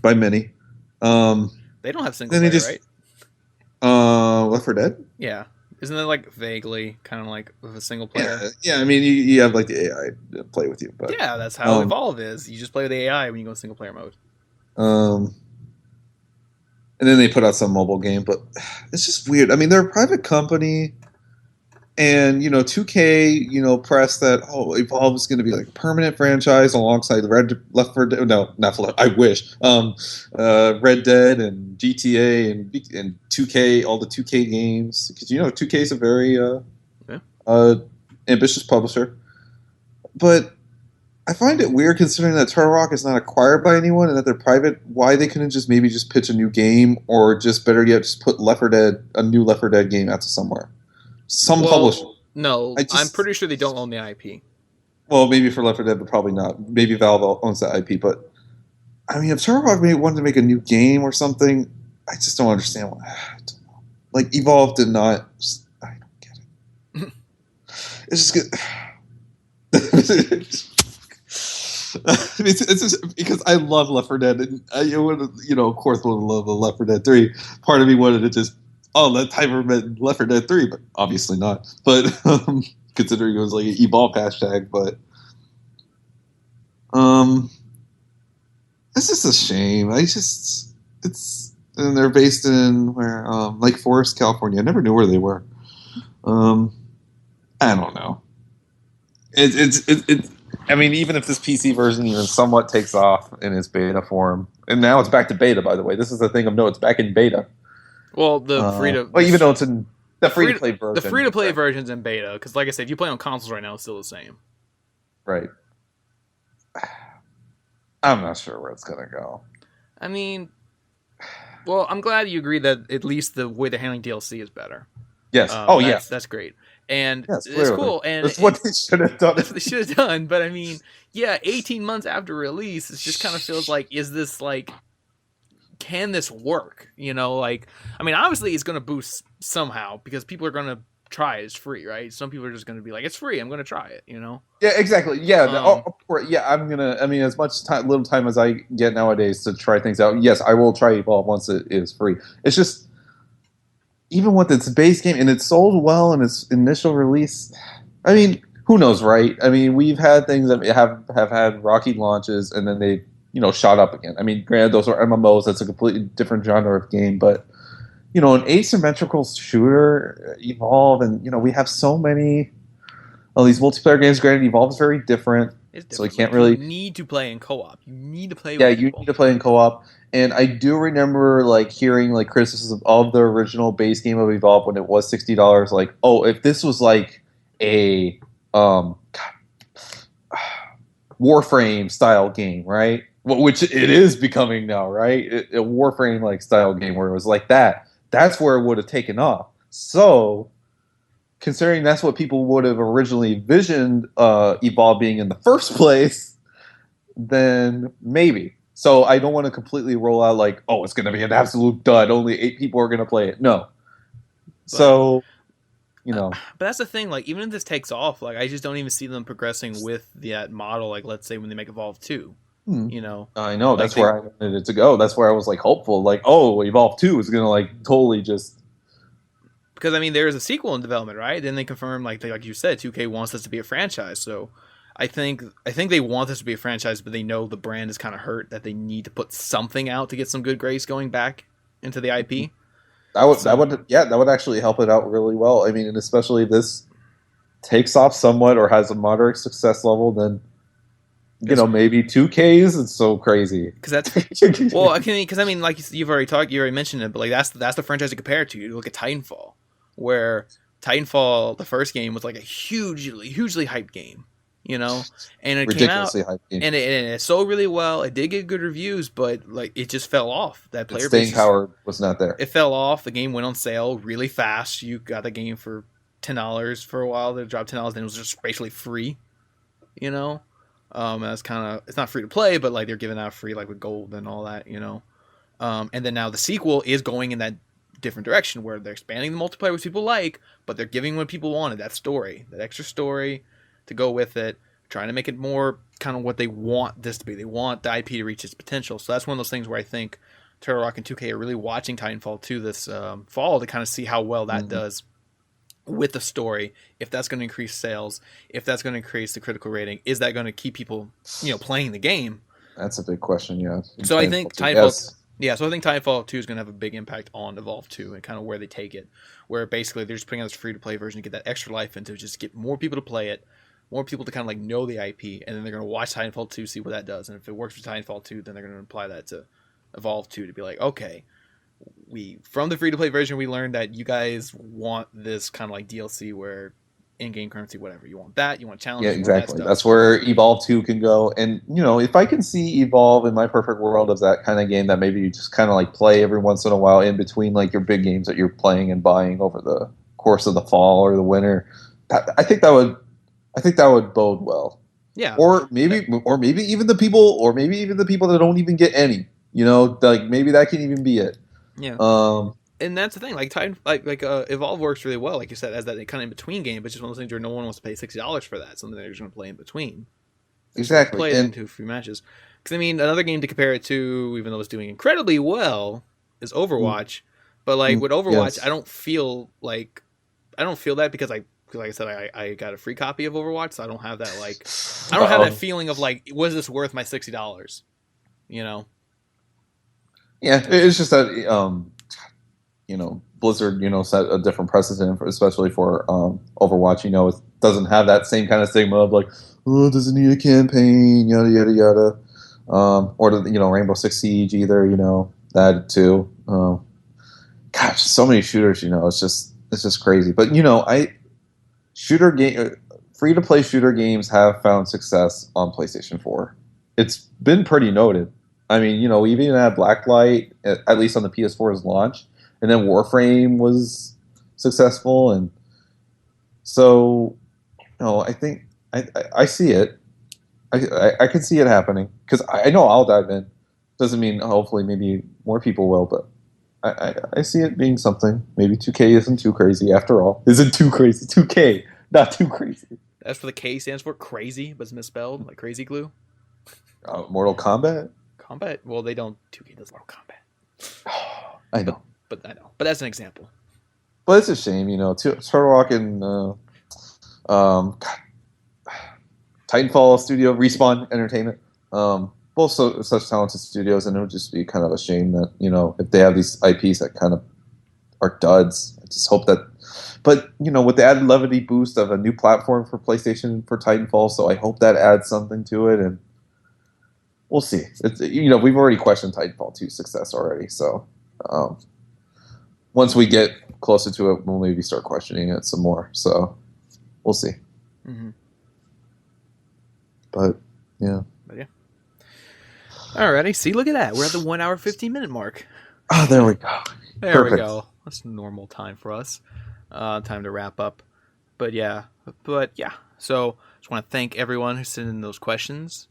C: by many.
A: They don't have single player, right?
C: Left 4 Dead?
A: Yeah. Isn't that like vaguely kind of like with a single player?
C: Yeah. I mean, you have like the AI play with you, but
A: yeah, that's how Evolve is. You just play with the AI when you go in single player mode.
C: And then they put out some mobile game, but it's just weird. I mean, they're a private company. And 2K, pressed that Evolve is going to be like a permanent franchise alongside Left 4 Dead. No, not for I wish. Red Dead and GTA and 2K, all the 2K games, because 2K is a very ambitious publisher. But I find it weird considering that Turtle Rock is not acquired by anyone and that they're private. Why they couldn't just maybe just pitch a new game, or just better yet, just put a new Left 4 Dead game out to somewhere. Some publisher.
A: No, I'm pretty sure they don't own the IP.
C: Well, maybe for Left 4 Dead, but probably not. Maybe Valve owns that IP. But I mean, if Turtle Rock wanted to make a new game or something, I just don't understand. I don't know. Like Evolve did not. I don't get it. It's just good. It's just because I love Left 4 Dead, and of course, would love the Left 4 Dead 3. Part of me wanted to just. Oh, that Timer meant Left 4 Dead 3, but obviously not. But considering it was like an Evolve hashtag, but it's just a shame. And they're based in Lake Forest, California. I never knew where they were. I don't know. I mean, even if this PC version even somewhat takes off in its beta form, and now it's back to beta. By the way, this is the thing of note. It's back in beta.
A: Well, the free to
C: even though it's in the free to play version,
A: the free to play version's in beta, because like I said, if you play on consoles right now, it's still the same.
C: Right. I'm not sure where it's gonna go.
A: I mean, well, I'm glad you agree that at least the way they're handling DLC is better.
C: Yes.
A: That's great, and
C: yes,
A: it's cool. And
C: that's what they should have done.
A: That's what they should have done. But I mean, 18 months after release, it just kind of feels like, is this like? Can this work? I mean, obviously it's going to boost somehow because people are going to try it. It's free, right? Some people are just going to be like, it's free, I'm going to try it,
C: Yeah, exactly. Yeah. I'm going to, I mean, as much little time as I get nowadays to try things out, yes, I will try Evolve once it is free. It's just, even with its base game, and it sold well in its initial release, I mean, who knows, right? I mean, we've had things that have had rocky launches, and then they shot up again. I mean, granted, those are MMOs. That's a completely different genre of game. But, an asymmetrical shooter, Evolve, and, we have so many of these multiplayer games. Granted, Evolve is very different.
A: It's
C: So he
A: different.
C: can't
A: Like,
C: really.
A: you need to play in co-op. You need to play
C: Yeah,
A: with
C: you
A: people.
C: need to play in co-op. And I do remember like hearing like criticism of the original base game of Evolve when it was $60. Like, oh, if this was like a Warframe style game, right? Which it is becoming now, right? A Warframe like style game where it was like that. That's where it would have taken off. So, considering that's what people would have originally envisioned Evolve being in the first place, then maybe. So I don't want to completely roll out like, oh, it's going to be an absolute dud. Only 8 people are going to play it. No.
A: But,
C: So, you know.
A: but that's the thing. Like, even if this takes off, like, I just don't even see them progressing with that model. Like, let's say when they make Evolve 2, you know,
C: I know.
A: like
C: That's where I wanted it to go. That's where I was like hopeful. Like, oh, Evolve 2 is going to like totally just.
A: because I mean, there is a sequel in development, right? Then they confirmed, like you said, 2K wants this to be a franchise. So I think they want this to be a franchise, but they know the brand is kind of hurt that they need to put something out to get some good grace going back into the IP.
C: That would actually help it out really well. I mean, and especially if this takes off somewhat or has a moderate success level, then maybe 2Ks. It's so crazy
A: because that's well, because I mean, like you already mentioned it, but like that's the franchise to compare it to. You look at Titanfall, where Titanfall, the first game, was like a hugely hyped game, and it came out
C: hyped game.
A: and it sold really well. It did get good reviews, but like it just fell off. That player
C: staying power was not there.
A: It fell off. The game went on sale really fast. You got the game for $10 for a while. They dropped $10, then it was just basically free. That's kind of, it's not free to play, but like they're giving out free, like with gold and all that, and then now the sequel is going in that different direction where they're expanding the multiplayer, which people like, but they're giving what people wanted, that extra story to go with it, trying to make it more kind of what they want this to be. They want the IP to reach its potential. So that's one of those things where I think Turtle Rock and 2K are really watching Titanfall 2 this fall to kind of see how well that does with the story, if that's going to increase sales, if that's going to increase the critical rating, is that going to keep people, playing the game?
C: That's a big question, yeah.
A: So I think Titanfall 2 is going to have a big impact on Evolve 2 and kind of where they take it, where basically they're just putting out this free-to-play version to get that extra life into it, just get more people to play it, more people to kind of like know the IP, and then they're going to watch Titanfall 2, see what that does, and if it works for Titanfall 2, then they're going to apply that to Evolve 2 to be like, okay, from the free-to-play version, we learned that you guys want this kind of like DLC where in-game currency, whatever. You want that, you want challenges.
C: Yeah, exactly. That's where Evolve 2 can go. And, if I can see Evolve in my perfect world as that kind of game that maybe you just kind of like play every once in a while in between like your big games that you're playing and buying over the course of the fall or the winter, I think that would bode well.
A: Yeah.
C: Or maybe even the people that don't even get any, like maybe that can even be it.
A: Yeah. And that's the thing, like Evolve works really well, like you said, as that kind of in between game, but just one of those things where no one wants to pay $60 for that. Something they're just going to play in between.
C: Exactly.
A: Play it into a few matches. Because I mean, another game to compare it to, even though it's doing incredibly well, is Overwatch. But like with Overwatch, yes. I don't feel that because like I said, I got a free copy of Overwatch, so I don't have that have that feeling of like, was this worth my $60?
C: Yeah, it's just that Blizzard set a different precedent especially for Overwatch. It doesn't have that same kind of stigma of like, oh, it doesn't need a campaign, yada yada yada, or Rainbow Six Siege either. That too. Gosh, so many shooters. It's just crazy. But free to play shooter games have found success on PlayStation 4. It's been pretty noted. I mean, we even had Blacklight, at least on the PS4's launch, and then Warframe was successful, and so, I think I see it. I can see it happening because I know I'll dive in. Doesn't mean hopefully maybe more people will, but I see it being something. Maybe 2K isn't too crazy after all. Isn't too crazy. 2K, not too crazy.
A: That's what the K stands for. Crazy, but it's misspelled like Crazy Glue.
C: Mortal Kombat.
A: Well, they don't. 2K does Mortal Kombat.
C: I know.
A: But that's an example.
C: But it's a shame, Turtle Rock and Titanfall Studio, Respawn Entertainment, both such talented studios, and it would just be kind of a shame that if they have these IPs that kind of are duds. I just hope that But with the added levity boost of a new platform for PlayStation for Titanfall, so I hope that adds something to it, and we'll see. It's we've already questioned Titanfall 2's success already, so once we get closer to it, we'll maybe start questioning it some more. So we'll see.
A: Mm-hmm.
C: But yeah.
A: Alrighty, see, look at that. We're at the 1 hour 15-minute mark.
C: Oh, there we go.
A: There
C: Perfect.
A: we go. That's normal time for us. Time to wrap up. But yeah. So just want to thank everyone who sent in those questions.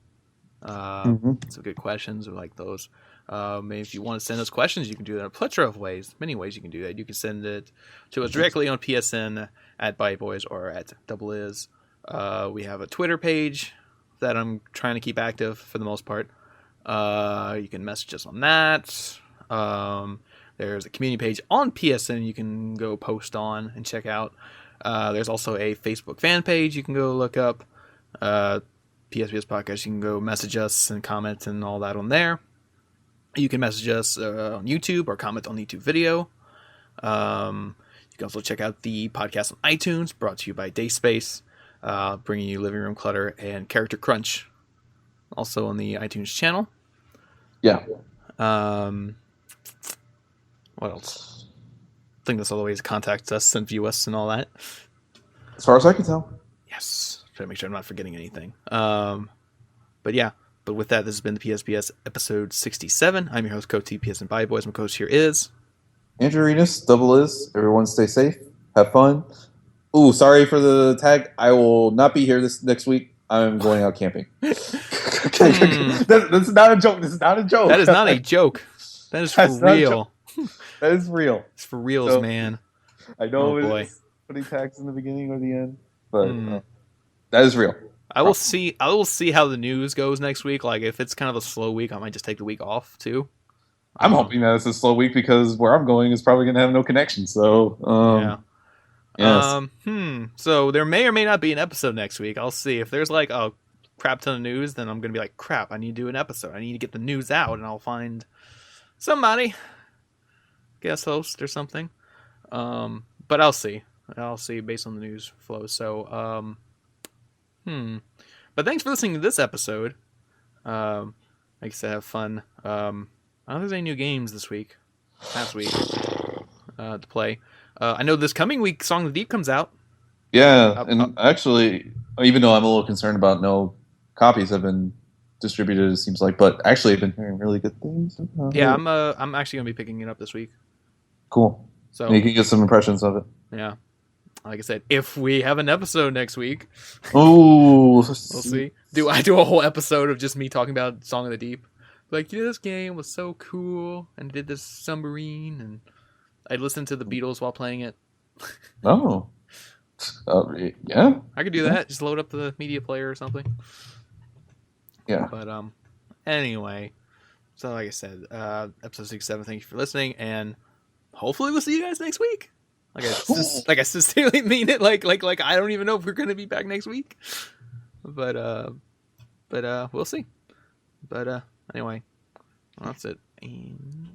A: Some good questions. We like those. Maybe if you want to send us questions, you can do that in a plethora of ways. Many ways you can do that. You can send it to us directly on PSN at ByteBoys or at Double Is. We have a Twitter page that I'm trying to keep active for the most part. You can message us on that. There's a community page on PSN you can go post on and check out. There's also a Facebook fan page you can go look up. PSBS Podcast, you can go message us and comment and all that on there. You can message us on YouTube or comment on the YouTube video. You can also check out the podcast on iTunes, brought to you by Dayspace, bringing you Living Room Clutter and Character Crunch, also on the iTunes channel.
C: Yeah.
A: What else? I think that's all the ways to contact us and view us and all that.
C: As far as I can tell.
A: Yes. Try to make sure I'm not forgetting anything. But yeah. But with that, this has been the PSBS episode 67. I'm your host, Coach T, PSN ByteBoys. My coach here is
C: Andrew Arenas, Double Is. Everyone stay safe. Have fun. Ooh, sorry for the tag. I will not be here this next week. I'm going out camping. That's not a joke. This is not a joke.
A: That is not a joke. That is for real.
C: That is real.
A: It's for reals, man.
C: I know it's putting tags in the beginning or the end, but that is real.
A: I will see how the news goes next week. Like, if it's kind of a slow week, I might just take the week off too.
C: I'm hoping that it's a slow week because where I'm going is probably going to have no connection. So
A: yeah.
C: Yes.
A: So there may or may not be an episode next week. I'll see. If there's like a crap ton of news, then I'm going to be like, crap, I need to do an episode. I need to get the news out, and I'll find somebody, guest host or something. But I'll see. I'll see based on the news flow. So, But thanks for listening to this episode. Like I said, have fun. I don't think there's any new games this week. Last week to play. I know this coming week, Song of the Deep comes out.
C: Yeah, and actually, even though I'm a little concerned about no copies have been distributed, it seems like, but actually, I've been hearing really good things.
A: Yeah, I'm actually gonna be picking it up this week.
C: Cool.
A: So
C: and you can get some impressions of it.
A: Yeah, like I said, if we have an episode next week,
C: we'll
A: see. Do I do a whole episode of just me talking about Song of the Deep? Like, this game was so cool, and did this submarine, and I listened to the Beatles while playing it.
C: Oh. Yeah.
A: I could do that. Just load up the media player or something.
C: Yeah.
A: But anyway, so like I said, episode 67. Thank you for listening, and hopefully we'll see you guys next week. Like I sincerely mean it. Like I don't even know if we're gonna be back next week. But we'll see. But anyway, that's it. And